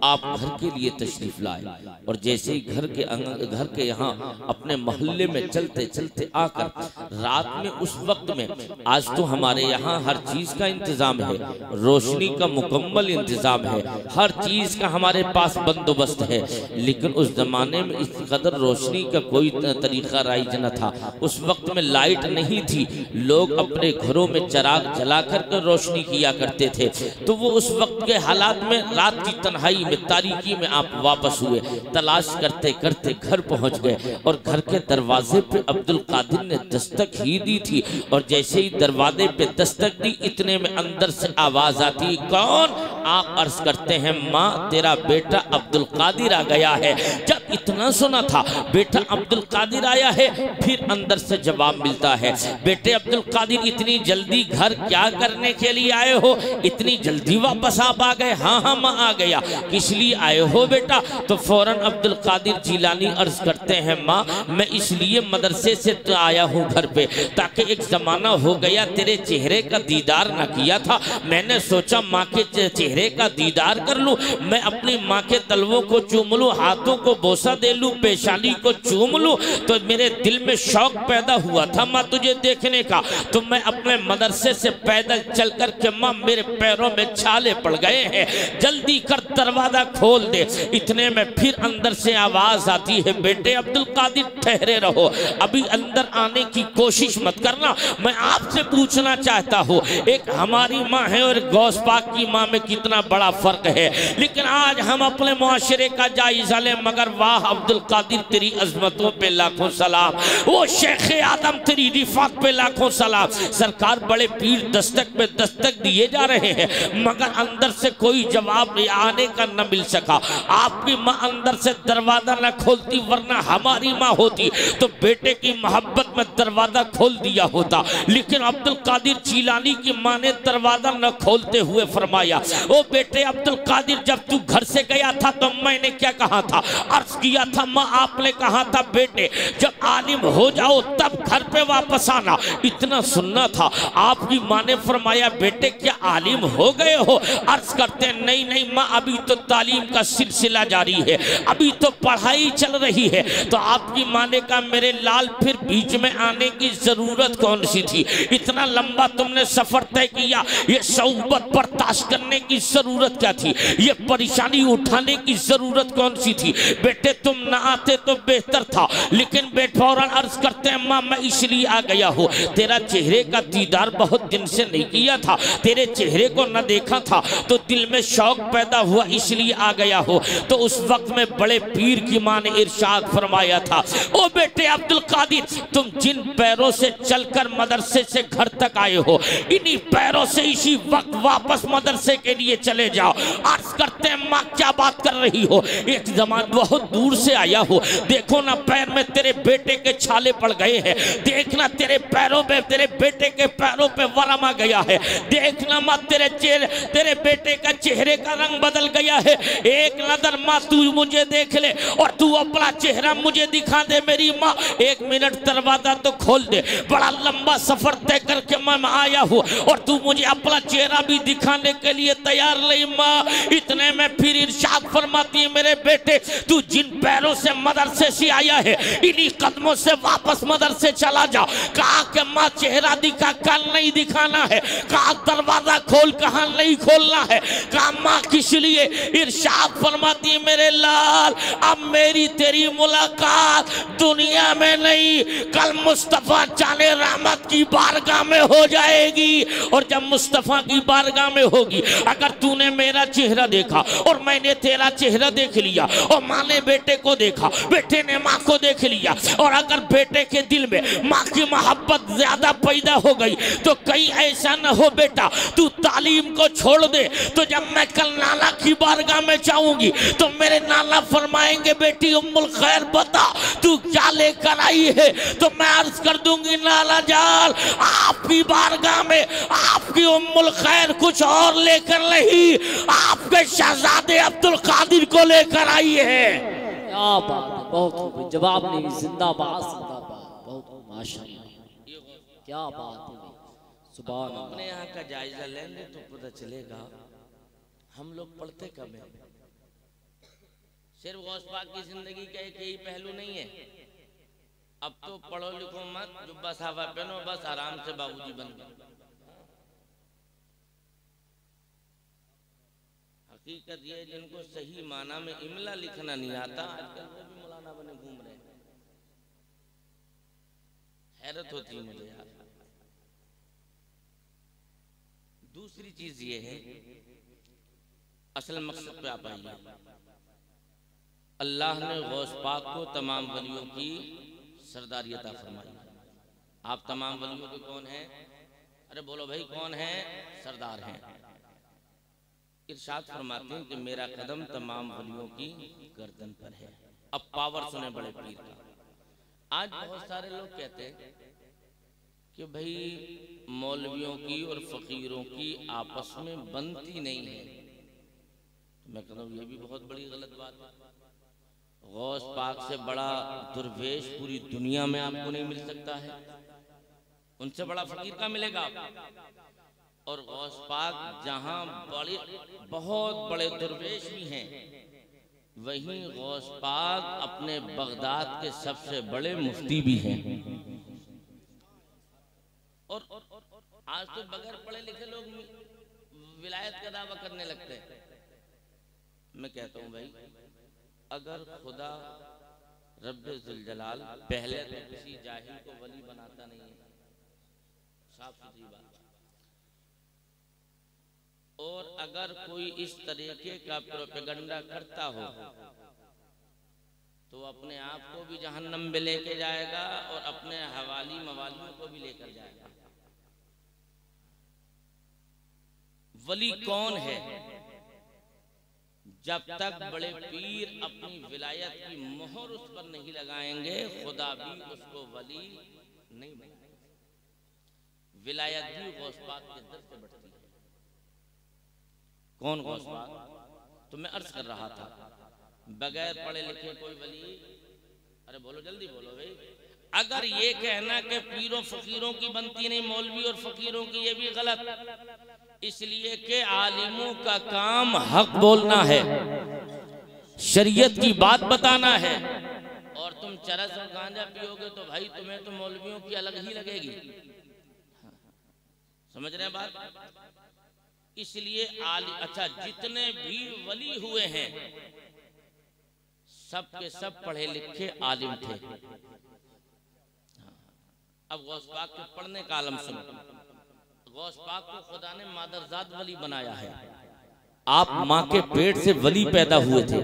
[SPEAKER 2] आप घर के लिए तशरीफ लाए और जैसे ही घर के यहाँ अपने मोहल्ले में चलते चलते आकर रात में, उस वक्त में, आज तो हमारे यहाँ हर चीज का इंतजाम है, रोशनी का मुकम्मल इंतजाम है, हर चीज का हमारे पास बंदोबस्त है, लेकिन उस जमाने में इस कदर रोशनी का कोई तरीका राइज न था। उस वक्त में लाइट नहीं थी, लोग अपने घरों में चिराग जला कर रोशनी किया करते थे। तो वो उस वक्त के हालात में रात की तन्हाई में, तारीकी में आप वापस हुए, तलाश करते करते घर पहुंच गए और घर के दरवाजे पे अब्दुल कादिर ने दस्तक ही दी थी। और जैसे ही दरवाजे पे दस्तक दी, इतने में अंदर से आवाज आती, कौन? आप अर्ज करते हैं, माँ तेरा बेटा अब्दुल कादिर आ गया है। जब इतना सुना था, बेटा अब्दुल कादिर आया है, फिर अंदर से जवाब मिलता है, बेटे अब्दुल कादिर इतनी जल्दी घर क्या करने के लिए आए हो? इतनी जल्दी वापस आप आ गए? हाँ हाँ माँ आ गया। किस लिए आए हो बेटा? तो फौरन अब्दुल कादिर जीलानी अर्ज करते हैं, माँ मैं इसलिए मदरसे से तो आया हूँ घर पे, ताकि एक जमाना हो गया तेरे चेहरे का दीदार ना किया था, मैंने सोचा माँ के चेहरे का दीदार कर लूं, मैं अपनी माँ के तलवों को चूम लूं, हाथों को बोसा दे लूं, पेशानी को चूम लूं। तो मेरे दिल में शौक पैदा हुआ था माँ तुझे देखने का। तो मैं अपने मदरसे से पैदल चल कर के, माँ मेरे पैरों में छाले पड़ गए हैं, जल्दी कर दरवाजा खोल दे। इतने में फिर अंदर से आवाज आती है, बेटे अब्दुल कादिर ठहरे रहो, अभी अंदर आने की कोशिश मत करना, मैं आपसे पूछना चाहता हूँ, एक हमारी माँ है और गौस पाक की माँ में कितना बड़ा फर्क है। लेकिन आज हम अपने मुआशरे का जायजा लें, मगर वाह अब्दुल कादिर तेरी अजमतों पे लाखों सलाम, वो शेख आदम तेरी रिफात पे लाखों सलाम। सरकार बड़े पीर दस्तक पे दस्तक दिए जा रहे हैं, मगर अंदर से कोई जवाब आने का न मिल सका। आपकी माँ अंदर से दरवाजा न खोलती, वरना हमारी माँ होती तो बेटे की मोहब्बत में दरवाजा खोल दिया होता। लेकिन अब्दुल कादिर जीलानी की माँ ने दरवाजा न खोलते हुए फरमाया, ओ बेटे अब्दुल कादिर जब तू घर से गया था तो मैंने क्या कहा था? अर्ज किया था माँ आपने कहा था बेटे जब आलिम हो जाओ तब घर पे वापस आना। इतना सुनना था। आपकी माँ ने फरमाया, बेटे क्या आलिम हो गए हो? अर्ज करते नहीं नहीं माँ, अभी तो तालीम का सिलसिला जारी है, अभी तो पढ़ाई चल रही है। तो आपकी माँ ने कहा मेरे लाल फिर बीच में आने की जरूरत कौन सी थी? इतना लंबा तुमने सफर तय किया, ये सौबत बर्दाश्त करने की जरूरत क्या थी? ये परेशानी उठाने की जरूरत कौन सी थी? बेटे तुम ना आते तो बेहतर था। लेकिन बेटे फौरन अर्ज करते हैं माँ मैं इसलिए आ गया हूँ, तेरा चेहरे का दीदार बहुत दिन से नहीं किया था, तेरे चेहरे को न देखा था तो दिल में शौक पैदा हुआ, इसलिए आ गया हो। तो उस वक्त में बड़े पीर की मां ने इरशाद फरमाया था, ओ बेटे अब्दुल कादिर, तुम जिन पैरों से चलकर मदरसे से घर तक आए हो, इन्हीं पैरों से इसी वक्त वापस मदरसे के लिए चले जाओ। अर्ज करते हैं माँ क्या बात कर रही हो? एक जमान बहुत दूर से आया हो, देखो ना पैर में तेरे बेटे के छाले पड़ गए हैं, देखना तेरे पैरों में, तेरे बेटे के पैरों पे वरम आ गया है, देखना माँ तेरे बेटे का चेहरे का रंग बदल गया है। एक नजर माँ तू मुझे देख ले और तू अपना चेहरा मुझे दिखा दे मेरी माँ, एक मिनट दरवाजा तो खोल दे, बड़ा लंबा सफर तय करके मैं आया हूँ और तू मुझे अपना चेहरा भी दिखाने के लिए तैयार नहीं माँ। इतने में फिर इरशाद फरमाती है मेरे बेटे तू जिन पैरों से मदरसे से आया है, इन्हीं कदमों से वापस मदरसे चला जा। कहा कि माँ चेहरा दिखा, कल नहीं दिखाना है, कहा दरवाजा खोल, कहा नहीं खोलना है, कहा माँ किस लिए? इरशाद फरमाती है मेरे लाल अब मेरी तेरी मुलाकात दुनिया में नहीं, कल मुस्तफा जाने रहमत की बारगाह में हो जाएगी। और जब मुस्तफा की बारगाह में होगी, अगर तूने मेरा चेहरा देखा और मैंने तेरा चेहरा देख लिया और माँ ने बेटे को देखा, बेटे ने माँ को देख लिया, और अगर बेटे के दिल में माँ की मोहब्बत ज्यादा पैदा हो गई तो कहीं ऐसा न हो बेटा तू तालीम को छोड़ दे, तो जब मैं कल नाना की बारगाह में जाऊंगी तो मेरे नाना फरमाएंगे बेटी उम्मुल खैर बता तू क्या लेकर आई है? तो मैं अर्ज कर दूंगी नाना जान आपकी बारगाह में आपकी उम्मुल खैर कुछ और लेकर नहीं, आपके शहजादे अब्दुल कादिर को लेकर आई है।
[SPEAKER 1] क्या बात है, बहुत जवाब नहीं, जिंदाबाद जिंदाबाद, बहुत माशाअल्लाह, क्या बात है। सुभान अल्लाह।
[SPEAKER 2] अपने यहाँ का जायजा लेंगे तो पता चलेगा हम लोग पढ़ते कब हैं। सिर्फ गौस पाक की जिंदगी का एक यही पहलू नहीं है, अब तो पढ़ो लिखो मत, जुब्बा साफा पहनो, बस आराम से बाबूजी बन गए। हकीकत ये जिनको सही माना में इमला लिखना नहीं आता आजकल वो भी मौलाना बने घूम रहे हैं। हैरत होती है मुझे यार। दूसरी चीज ये है, असल मकसद पे आप आइए। अल्लाह ने गौस पाक को तमाम वलियों की सरदारी अता फरमाई। आप तमाम वलियों के कौन हैं? अरे बोलो भाई कौन है? सरदार हैं। इरशाद फरमाते हैं कि मेरा कदम तमाम वलियों की गर्दन पर है। अब पावर सुने बड़े पीर का। आज बहुत सारे लोग कहते हैं कि भाई मौलवियों की और फकीरों की आपस में बनती नहीं है। तो मैं कहता हूँ ये भी बहुत बड़ी गलत बात है। गौस पाक से बड़ा दुर्वेश पूरी दुनिया में आपको नहीं मिल सकता है, उनसे बड़ा फकीर का मिलेगा। और गौस पाक जहां बड़े बहुत बड़े दुर्वेश भी हैं, वहीं गौस पाक अपने बगदाद के सबसे बड़े मुफ्ती भी हैं। और आज तो बगैर पढ़े लिखे लोग विलायत का दावा करने लगते हैं। मैं कहता हूं भाई अगर खुदा रब्बे जुल जलाल पहले तो किसी जाहिल को वली बनाता नहीं है, साफ सुथरी बात। और अगर कोई इस तरीके का प्रोपेगेंडा करता हो तो अपने आप को भी जहन्नम में लेके जाएगा और अपने हवाली मवालियों को भी लेकर जाएगा। वली कौन है? जब तक बड़े पीर अपनी विलायत की मोहर उस पर नहीं लगाएंगे खुदा भी उसको वली नहीं बनाएगा। विलायत भी गौस पाक के दर से बढ़ती है। कौन गौस पाक? तो मैं अर्ज कर रहा था बगैर पढ़े लिखे कोई वली, अरे बोलो जल्दी बोलो भाई। अगर ये कहना कि पीरों फकीरों की बनती नहीं, मौलवी और फकीरों की, ये भी गलत। इसलिए कि आलिमों का काम हक बोलना है, शरीयत की बात बताना है। और तुम चरस और गांजा पियोगे तो भाई तुम्हें तो मौलवियों की अलग ही लगेगी। समझ रहे हैं बात? इसलिए अच्छा, जितने भी वली हुए हैं सब के सब पढ़े लिखे आलिम थे। अब गौस पाक के पढ़ने का आलम सुनो। गौस पाक को खुदा ने मादरजाद वली बनाया है। आप माँ के पेट से वली पैदा हुए थे।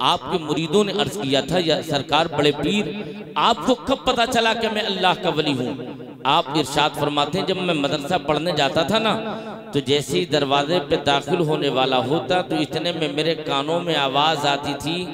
[SPEAKER 2] आपके मुरीदों ने अर्ज किया था, या सरकार बड़े पीर, आपको कब पता चला कि मैं अल्लाह का वली हूँ? आप इरशाद फरमाते हैं, जब मैं मदरसा पढ़ने जाता था ना, तो जैसे ही दरवाजे पे दाखिल होने वाला होता तो इतने में मेरे कानों में आवाज आती थी,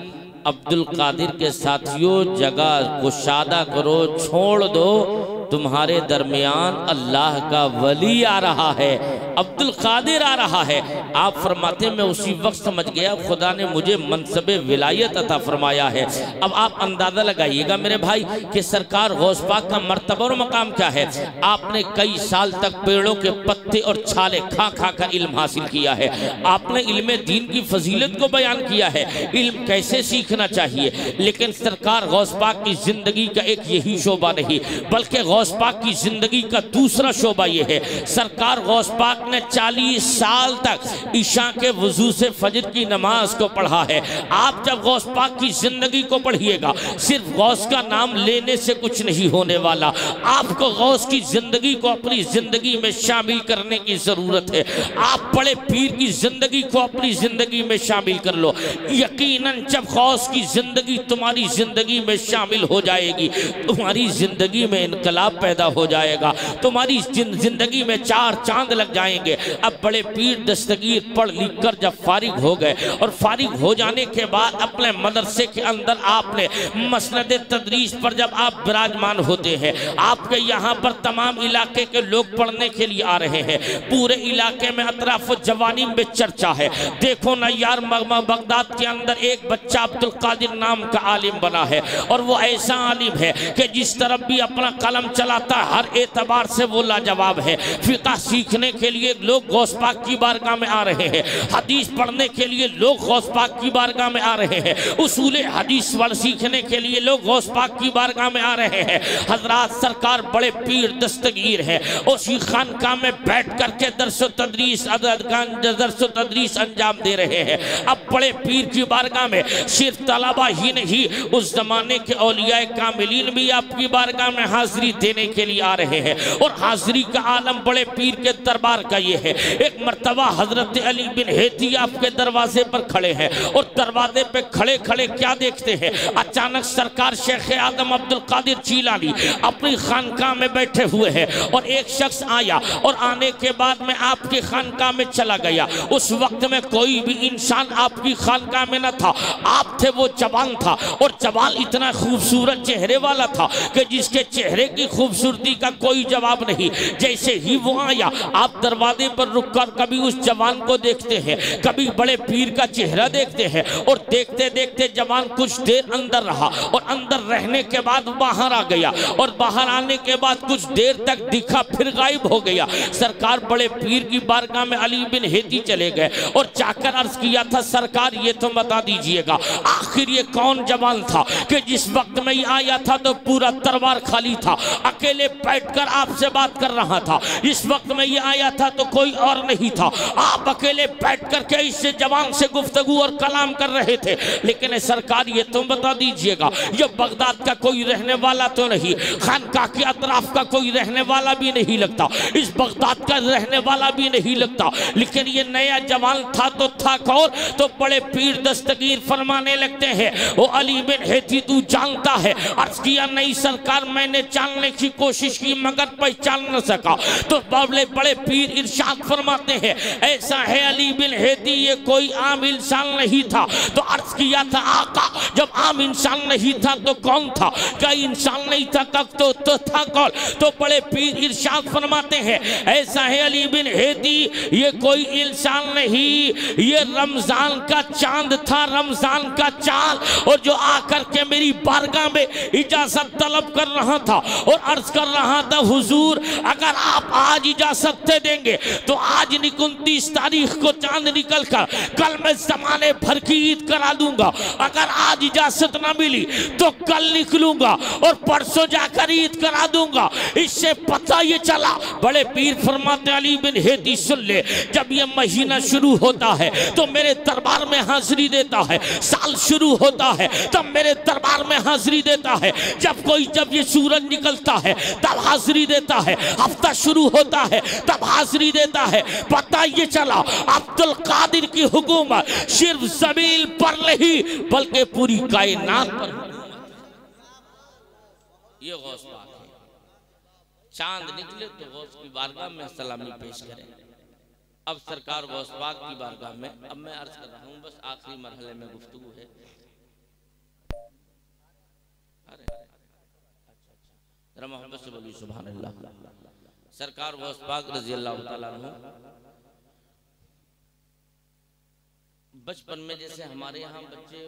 [SPEAKER 2] अब्दुल कादिर के साथियों जगह कुशादा करो, छोड़ दो, तुम्हारे दरमियान अल्लाह का वली आ रहा है, अब्दुल कादिर आ रहा है। आप फरमाते मैं उसी वक्त समझ गया खुदा ने मुझे मनसबे विलायत अता फरमाया है। अब आप अंदाजा लगाइएगा मेरे भाई कि सरकार गौस पाक का मर्तबा और मकाम क्या है। आपने कई साल तक पेड़ों के पत्ते और छाले खा खा कर इल्म हासिल किया है। आपने इल्म दीन की फजीलत को बयान किया है, इल्म कैसे सीखना चाहिए। लेकिन सरकार गौस पाक की जिंदगी का एक यही शोबा नहीं, बल्कि गौस पाक की जिंदगी का दूसरा शोबा यह है, सरकार गौस पाक ने 40 साल तक ईशा के वजू से फजर की नमाज को पढ़ा है। आप जब गौस पाक की जिंदगी को पढ़िएगा, सिर्फ गौस का नाम लेने से कुछ नहीं होने वाला, आपको गौस की जिंदगी को अपनी जिंदगी में शामिल करने की जरूरत है। आप बड़े पीर की जिंदगी को अपनी जिंदगी में शामिल कर लो। यकीनन जब गौस की जिंदगी तुम्हारी जिंदगी में शामिल हो जाएगी, तुम्हारी जिंदगी में इनकलाब पैदा हो जाएगा, तुम्हारी जिंदगी में 4 चांद लग जाएंगे। अब बड़े पीर दस्तगीर पढ़ लिख कर जब फारिग हो गए, और फारिग हो जाने के बाद अपने मदरसे के अंदर आपने मसनद तदरीस पर जब आप विराजमान होते हैं, आपके यहाँ पर तमाम इलाके के लोग पढ़ने के लिए आ रहे हैं। पूरे इलाके में अतराफ जवानी में चर्चा है। देखो ना यार, बगदाद के अंदर एक बच्चा अब्दुल कादिर नाम का आलिम बना है, और वो ऐसा आलिम है कि जिस तरफ भी अपना कलम चलाता है हर एतबार से वो लाजवाब है। फिक़ह सीखने के लिए लोग गौस पाक की बारगाह में आ रहे हैं, हदीस पढ़ने के लिए लोग गौस पाक की बारगाह में आ रहे हैं, उसूल हदीस सीखने के लिए लोग गौस पाक की बारगाह में आ रहे हैं। हजरात, सरकार बड़े पीर दस्तगीर है, उसी खानकाह में बैठ करके दरस तदरीस अंजाम दे रहे हैं। अब बड़े पीर की बारगाह में सिर्फ तलबा ही नहीं, उस जमाने के औलियाए कामिलीन भी आपकी बारगाह में हाजिरी देने के लिए आ रहे हैं। और हाजिरी का आलम बड़े पीर के दरबार का ये है। एक मर्तबा हजरत अली बिन हेती आपके दरवाजे पर खड़े हैं, और दरवाजे पे खड़े खड़े क्या देखते हैं, अचानक सरकार शेख आदम अब्दुल कादिर जीलानी अपनी खानकाह में बैठे हुए हैं, और एक शख्स आया, और आने के बाद में आपकी खानकाह में चला गया। उस वक्त में कोई भी इंसान आपकी खानकाह में न था, आप थे, वो जवान था, और जवान इतना खूबसूरत चेहरे वाला था कि जिसके चेहरे की खूबसूरती का कोई जवाब नहीं। जैसे ही वो आया, आप दरवाजे पर रुककर कभी उस जवान को देखते हैं, कभी बड़े पीर का चेहरा देखते हैं, और देखते देखते जवान कुछ देर अंदर रहा, और अंदर रहने के बाद बाहर आ गया, और बाहर आने के बाद कुछ देर तक दिखा, फिर गायब हो गया। सरकार बड़े पीर की बारगाह में अली बिन हेती चले गए, और जाकर अर्ज किया था, सरकार ये तो बता दीजिएगा आखिर ये कौन जवान था कि जिस वक्त में ये आया था तो पूरा दरबार खाली था, अकेले बैठकर आपसे बात कर रहा था। इस वक्त में ये आया था तो कोई और नहीं था, आप अकेले बैठकर के इससे जवान से गुफ्तगू और कलाम कर रहे थे। लेकिन सरकार ये तो बता दीजिएगा, ये बगदाद का कोई रहने वाला तो नहीं, खानकाह के अतराफ का कोई रहने वाला भी नहीं लगता, इस बगदाद का रहने वाला भी नहीं लगता। लेकिन ये नया जवान था तो था कौन? तो बड़े पीर दस्तगीर फरमाने लगते हैं, वो अली बिन हेती तू जानता है? अर्ज किया, नहीं सरकार, मैंने जानने की कोशिश की मगर पहचान न सका। तो बड़े बड़े पीर इरशाद फरमाते हैं, ऐसा ऐसा है अली बिन हेदी ये कोई आम इंसान नहीं था। तो अर्ज किया था आका जब आम इंसान नहीं था तो कौन था? क्या इंसान नहीं था तो था कौन? तो बड़े पीर इरशाद फरमाते हैं ऐसा है अली बिन हेदी ये कोई इंसान नहीं, ये रमजान का चांद था, रमजान का चांद, और जो आकर के मेरी बारगाह में इजाजत तलब कर रहा था और अर्ज कर रहा था हुजूर अगर आप आज इजाजत दे देंगे तो आज 29 तारीख को चांद निकल कर कल मैं जमाने भर की ईद करा दूंगा, अगर आज इजाजत ना मिली तो कल निकलूंगा और परसों जाकर ईद करा दूंगा। इससे पता ये चला, बड़े पीर फरमाते अली बिन हेदी सुन ले, जब ये महीना शुरू होता है तो मेरे दरबार में हाजिरी देता है, साल शुरू होता है तब मेरे दरबार में हाजिरी देता है, जब ये सूरज निकलता है तब हाजिरी देता है, हफ्ता शुरू होता है तब हाजिरी देता है। पता ये चला अब्दुल कादिर की हुकूमत सिर्फ ज़मीन पर नहीं बल्कि पूरी कायनात पर। ये गौस पाक है, चांद निकले तो गौस की बारगाह में सलामी पेश करें। अब सरकार गौस पाक की बारगाह में, अब मैं अर्ज कर रहा हूँ बस आखिरी मरहले में गुफ्तगू है। जरा मोहब्बत से बोलिए सुभान अल्लाह। सरकार गौस पाक रज़ी अल्लाह तआला अन्हु बचपन में जैसे हमारे यहाँ बच्चे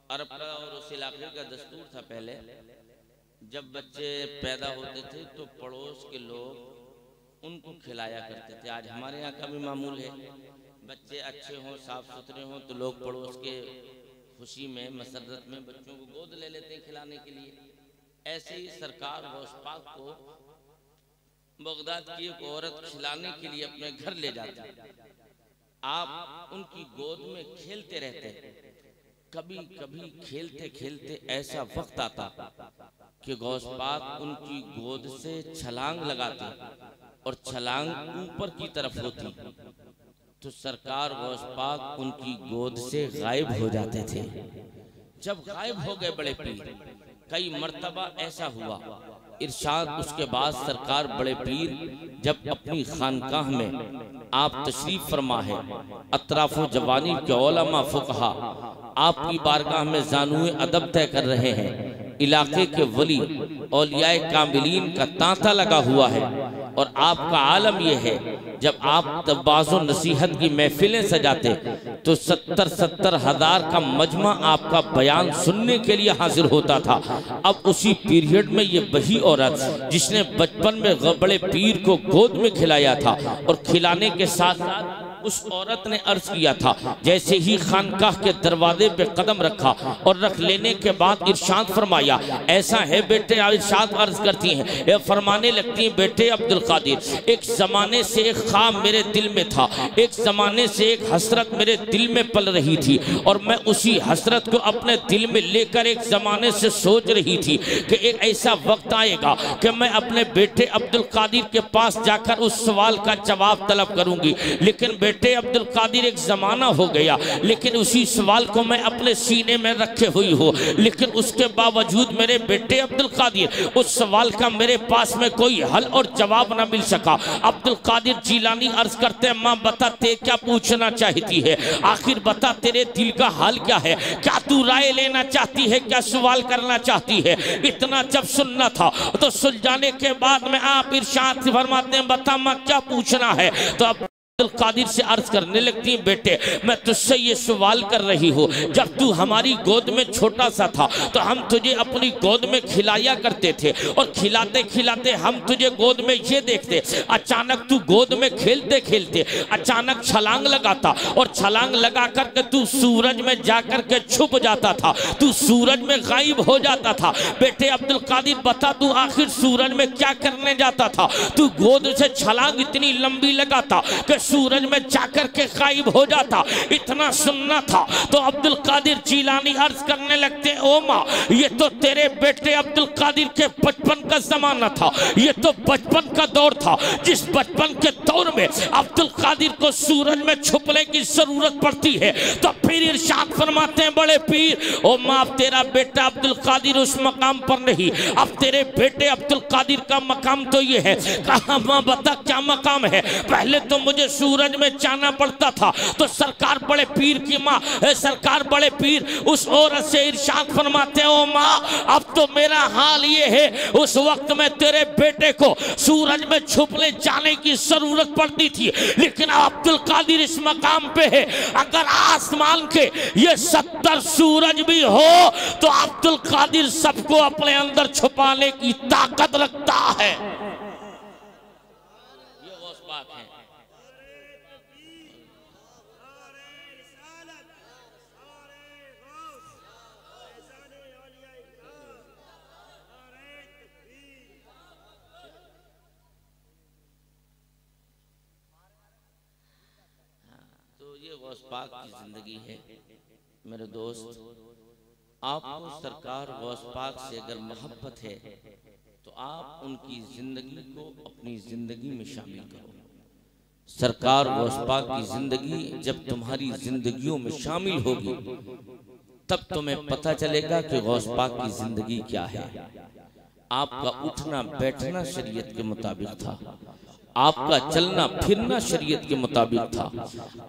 [SPEAKER 2] अरब का और उस इलाके का दस्तूर था, पहले जब बच्चे पैदा होते थे तो पड़ोस के लोग उनको खिलाया करते थे। आज हमारे यहाँ का भी मामूल है, बच्चे अच्छे हों साफ सुथरे हों तो लोग पड़ोस के खुशी में मसरत में बच्चों को गोद ले लेते हैं खिलाने के लिए। ऐसे ही सरकार गौस पाक को बगदाद की एक औरत खिलाने के लिए अपने घर ले जाती, आप उनकी गोद में खेलते रहते। कभी कभी खेलते खेलते ऐसा वक्त आता कि गौस पाक उनकी गोद से छलांग लगाते और छलांग ऊपर की तरफ होती तो सरकार गौस पाक उनकी गोद से गायब हो जाते थे। जब गायब हो गए बड़े पीर, कई मर्तबा ऐसा हुआ, इरशाद उसके बाद सरकार बड़े पीर जब अपनी खानकाह में आप तशरीफ फरमा है, अतराफो जवानी के उलमा फुकहा आपकी बारगाह में जानुए अदब तय कर रहे हैं, इलाके के वली औलियाए कामिलीन का तांता लगा हुआ है और आपका आलम यह है जब आप तबाज़ो नसीहत की महफिलें सजाते तो 70-70 हज़ार का मजमा आपका बयान सुनने के लिए हाजिर होता था। अब उसी पीरियड में ये वही औरत जिसने बचपन में बड़े पीर को गोद में खिलाया था और खिलाने के साथ साथ उस औरत ने अर्ज किया था, जैसे ही खानकाह के दरवाजे पे कदम रखा और रख लेने के बाद इरशाद फरमाया ऐसा है बेटे, इरशाद अर्ज करती हैं फरमाने लगती हैं बेटे अब्दुल कादिर, एक जमाने से एक ख्वाब मेरे दिल में था, एक जमाने से एक हसरत मेरे दिल में पल रही थी और मैं उसी हसरत को अपने दिल में लेकर एक जमाने से सोच रही थी कि एक ऐसा वक्त आएगा कि मैं अपने बेटे अब्दुल कादिर के पास जाकर उस सवाल का जवाब तलब करूंगी। लेकिन बेटे अब्दुल कादिर एक जमाना हो गया, लेकिन उसी सवाल को मैं अपने सीने में रखे हुई हूँ, लेकिन उसके बावजूद मेरे बेटे अब्दुल कादिर उस सवाल का मेरे पास में कोई हल और जवाब ना मिल सका। अब्दुल कादिर जिलानी अर्ज करते माँ बता ते क्या पूछना चाहती है, आखिर बता तेरे दिल का हाल क्या है, क्या तू राय लेना चाहती है, क्या सवाल करना चाहती है। इतना जब सुनना था तो सुलझाने के बाद में आप इरशाद फरमाते हैं बता माँ क्या पूछना है। तो अब कादिर से अर्ज करने लगती है बेटे मैं तुझसे ये सवाल कर रही हूँ, जब तू हमारी गोद में छोटा सा था तो हम तुझे अपनी गोद में खिलाया करते थे और खिलाते खिलाते हम तुझे गोद में ये देखते, अचानक तू गोद में खेलते खेलते अचानक छलांग लगाता और छलांग लगा करके तू सूरज में जाकर के छुप जाता था, तू सूरज में गायब हो जाता था। बेटे अब्दुल कादिर बता तू आखिर सूरज में क्या करने जाता था, तू गोद से छलांग इतनी लंबी लगाता कि सूरज में जाकर के गायब हो जाता। इतना सुनना था तो अब्दुल कादिर जिलानी अर्ज करने लगते ओ माँ ये तो तेरे बेटे अब्दुल कादिर के बचपन का जमाना था, ये तो बचपन का दौर था, जिस बचपन के दौर में अब्दुल कादिर को सूरज में छुपने की जरूरत पड़ती है। तो फिर इरशाद फरमाते हैं बड़े पीर ओ माँ अब तेरा बेटा अब्दुल कादिर उस मकाम पर नहीं, अब तेरे बेटे अब्दुल कादिर का मकाम तो ये है। कहा माँ बता क्या मकाम है, पहले तो मुझे सूरज में जाना पड़ता था तो सरकार बड़े पीर की माँ, सरकार बड़े पीर उस औरत से इरशाद फरमाते हो, माँ अब तो मेरा हाल ये है, उस वक्त में तेरे बेटे को सूरज में छुपने जाने की जरूरत पड़ती थी, लेकिन अब्दुल कादिर इस मकाम पे है, अगर आसमान के ये 70 सूरज भी हो तो अब्दुल कादिर सबको अपने अंदर छुपाने की ताकत रखता है। ये गौस पाक है। तो ये गौस पाक की जिंदगी है मेरे दोस्त। आपको सरकार गौस पाक से अगर मोहब्बत है तो आप उनकी जिंदगी को अपनी जिंदगी में शामिल करो। सरकार गौस पाक की जिंदगी जब तुम्हारी जिंदगियों में शामिल होगी तब तुम्हें पता चलेगा कि गौस पाक की जिंदगी क्या है। आपका उठना बैठना शरीयत के मुताबिक था, आपका चलना फिरना शरीयत के मुताबिक था,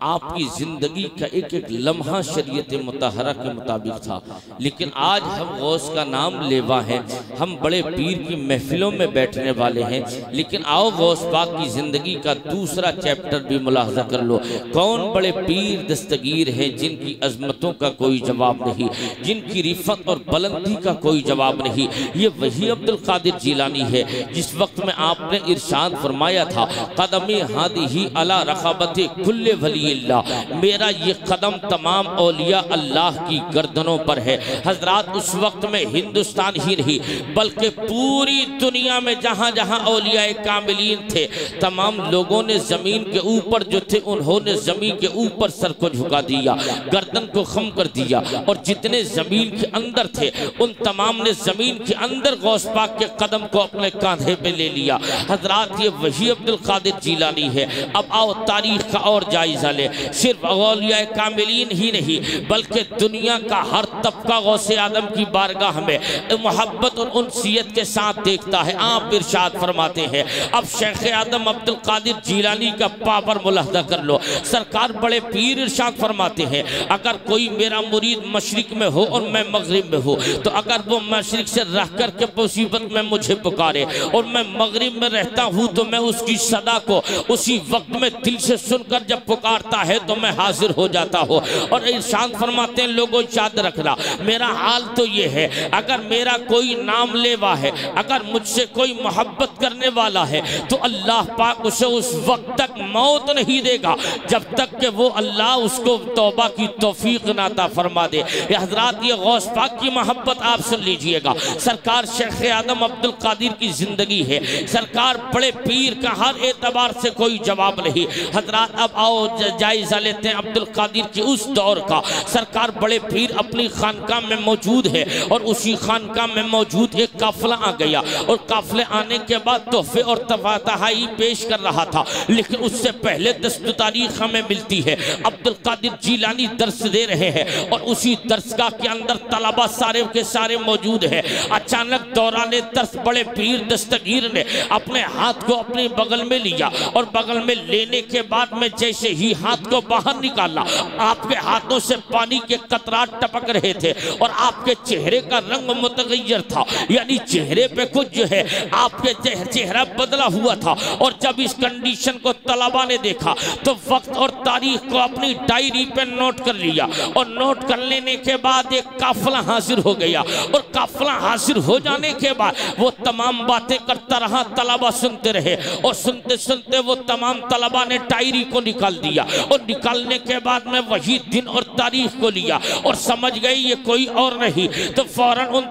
[SPEAKER 2] आपकी जिंदगी का एक एक लम्हा शरीयत मुतहरा के मुताबिक था। लेकिन आज हम गौस का नाम लेवा हैं, हम बड़े पीर की महफिलों में बैठने वाले हैं, लेकिन आओ गौस पाक की जिंदगी का दूसरा चैप्टर भी मुलाहजा कर लो। कौन बड़े पीर दस्तगीर हैं जिनकी अजमतों का कोई जवाब नहीं, जिनकी रिफत और बुलंदी का कोई जवाब नहीं। ये वही अब्दुल कादिर जिलानी है जिस वक्त में आपने इरशाद फरमाया था, कदमी हादी ही अला रखाबते कुल्ले वलील्लाह, मेरा ये कदम तमाम औलिया अल्लाह की गर्दनों पर है। हजरात उस वक्त में हिंदुस्तान ही नहीं बल्कि पूरी दुनिया में जहां जहां औलिया कामिलीन थे तमाम लोगों ने जमीन के ऊपर जो थे उन्होंने जमीन के ऊपर सर को झुका दिया, गर्दन को खम कर दिया, और जितने जमीन के अंदर थे उन तमाम ने जमीन के अंदर गौस पाक के कदम को अपने कांधे पे ले लिया। हजरात ये वही अब्दुल कादिर जिलानी है। अब आओ तारीख का और जायजा ले। सिर्फ औलिया कामिलीन ही नहीं बल्कि दुनिया का हर तबका गौसे आदम की बारगाह में मोहब्बत और उनसियत के साथ देखता है। आप इरशाद फरमाते हैं, अब शेख आदम अब्दुल कादिर जिलानी का पावर मुलाहजा कर लो। सरकार बड़े पीर इरशाद फरमाते हैं, अगर कोई मेरा मुरीद मशरिक में हो और मैं मगरिब में हो तो अगर वो मशरिक से रह कर के मुसीबत में मुझे पुकारे और मैं मगरिब में रहता हूँ तो मैं उसकी सदा को उसी वक्त में दिल से सुनकर जब पुकारता है तो मैं हाजिर हो जाता हूँ। और इरशाद फरमाते हैं, लोगों याद रखना मेरा हाल तो ये है, अगर मेरा कोई नाम लेवा है, अगर मुझसे कोई मोहब्बत करने वाला है तो अल्लाह पाक उसे उस वक्त तक मौत नहीं देगा जब तक कि वो अल्लाह उसको तौबा की तौफीक नाता फरमा दे। हजरात ये गौस पाक की मोहब्बत आप सुन लीजिएगा। सरकार शेख आदम अब्दुल कादिर की जिंदगी है, सरकार बड़े पीर का हर एतबार से कोई जवाब नहीं। हजरात अब आओ जायजा लेते हैं अब्दुल कादिर की उस दौर का। सरकार बड़े पीर अपनी खानकाह में मौजूद है और उसी खानकाह में मौजूद एक काफिला आ गया और काफिले आने के बाद तोहफे और तहाई पेश कर रहा था, लेकिन उससे पहले दस्तु तारीख हमें मिलती है। अब्दुल कादिर जिलानी दर्स दे रहे हैं और उसी दर्सगाह के अंदर तलबा सारे के सारे मौजूद है। अचानक दौराने दर्स बड़े पीर दस्तगीर ने अपने हाथ को अपने बगल में लिया और बगल में लेने के बाद में जैसे ही हाथ को बाहर निकाला आपके हाथों से पानी के कतरात टपक रहे थे और आपके चेहरे का रंग मुतगय्यर था, यानी चेहरे पे कुछ जो है आपके चेहरा बदला हुआ था। और जब इस कंडीशन को तलबा ने देखा तो वक्त और तारीख को अपनी डायरी पे नोट कर लिया और नोट कर लेने के बाद एक काफिला हाजिर हो गया और काफिला हाजिर हो जाने के बाद वो तमाम बातें करता रहा, तलबा सुनते रहे और सुनते सुनते वो तमाम तलबा ने डायरी को निकाल दिया और निकालने के बाद में वही दिन और तारीख को लिया और समझ गए ये कोई और नहीं। तो फौरन उन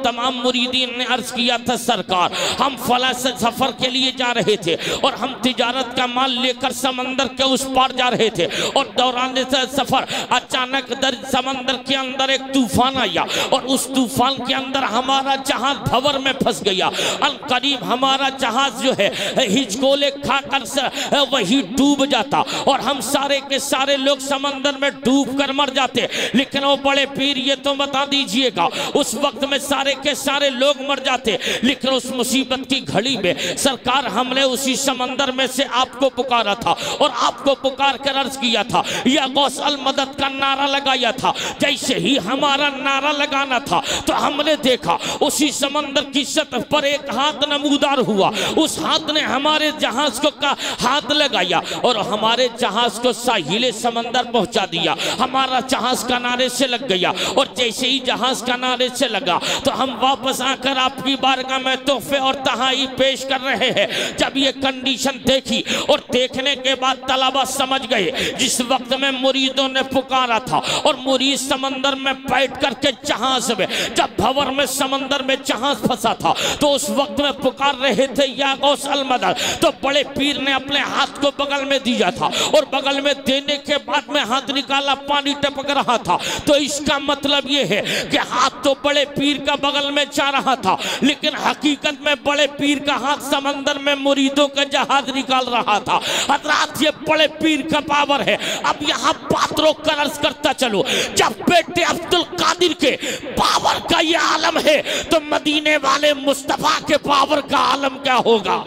[SPEAKER 2] तमाम मुरीदीन ने अर्ज किया था, सरकार हम फला से सफर के लिए जा रहे थे और हम तिजारत का माल लेकर समंदर के उस पार जा रहे थे और दौरान सफर अचानक समंदर के अंदर एक तूफान आया और उस तूफान के अंदर हमारा जहाज भंवर में फंस गया। अल करीब हमारा जहाज जो है हिच हिचकोले खाकर वही डूब जाता और हम सारे के सारे लोग समंदर में डूब कर मर जाते। लेकिन वो बड़े पीर ये तो बता दीजिएगा, उस वक्त में सारे के सारे लोग मर जाते, लेकिन उस मुसीबत की घड़ी में सरकार हमने उसी समंदर में से आपको पुकारा था और आपको पुकार कर अर्ज किया था, या गौस अल मदद का नारा लगाया था। जैसे ही हमारा नारा लगाना था तो हमने देखा उसी समंदर की सतह पर एक हाथ नमूदार हुआ। उस हाथ ने हमारे जहाज को का हाथ लगाया और हमारे जहाज को साहिले समंदर पहुंचा दिया। हमारा जहाज किनारे से लग गया और जैसे ही जहाज किनारे से लगा तो हम वापस आकर आपकी बारगाह में तोहफे और तहाई पेश कर रहे हैं। जब ये कंडीशन देखी और देखने के बाद तलबा समझ गए, जिस वक्त में मुरीदों ने पुकारा था और मुरीद समंदर में बैठ करके जहाज में, जब भंवर में समंदर में जहाज फंसा था तो उस वक्त में पुकार रहे थे या गौस अल मदद, तो बड़े पीर ने अपने हाथ को बगल में दिया था और बगल में देने के बाद में हाथ निकाला, पानी टपक रहा था। तो इसका मतलब ये है कि हाथ तो बड़े पीर का बगल में जा रहा था, लेकिन हकीकत में बड़े पीर का हाथ समंदर में मुरीदों का जहाज निकाल रहा था। हजरात, ये बड़े पीर का पावर है। अब यहाँ बात रोक कर अर्ज करता चलो, जब बेटे अब्दुल कादिर के पावर का ये आलम है तो मदीने वाले मुस्तफा के पावर का आलम क्या होगा।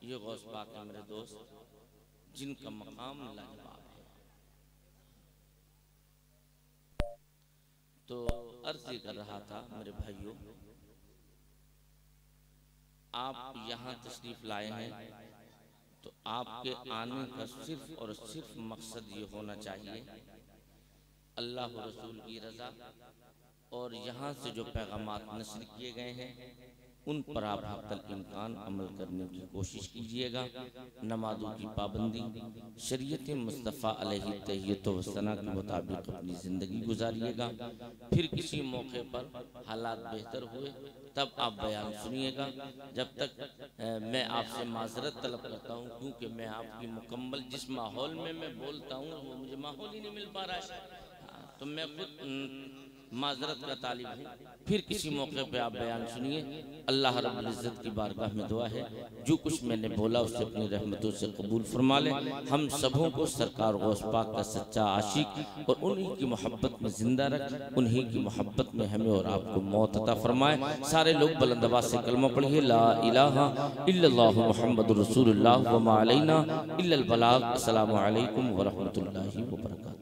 [SPEAKER 2] ये गौस पाक है मेरे दोस्त, जिनका मकाम लाजवाब है। तो अर्ज कर रहा था मेरे भाइयों, आप यहाँ तशरीफ लाए हैं तो आपके आने का सिर्फ और सिर्फ मकसद ये होना चाहिए अल्लाह रसूल की रजा, और यहाँ से जो पैगामात नस्र किए गए हैं उन पर आप हक़ल इम्कान अमल करने की कोशिश कीजिएगा। नमाज़ों की पाबंदी, शरीयत मुस्तफ़ा अलैहि तहियत व सना के मुताबिक अपनी ज़िंदगी गुजारिएगा। फिर किसी मौके पर हालात बेहतर हुए तब आप बयान सुनिएगा। जब तक मैं आपसे माज़रत तलब करता हूँ, क्योंकि मैं आपकी मुकम्मल जिस माहौल में मैं बोलता हूँ वो मुझे माहौल ही नहीं मिल पा रहा है, तो मैं खुद माजरत का तालिब हूँ। फिर किसी मौके पे आप बयान सुनिए। अल्लाह रब्बुल इज़्ज़त की बारगाह में दुआ है जो कुछ मैंने बोला उसे अपनी रहमतों से कबूल फरमा ले। हम सबों को सरकार गौस पाक का सच्चा आशिक और उन्हीं की मोहब्बत में जिंदा रख, उन्हीं की मोहब्बत में हमें और आपको मौत अता फरमाए। सारे लोग बुलंद आवाज़ से कलमा पढ़िए, ला इलाहा इल्लल्लाहु मुहम्मदुर रसूलुल्लाह व मा अलैना इल्लल बलाग। अस्सलामु अलैकुम व रहमतुल्लाहि व बरकातहू।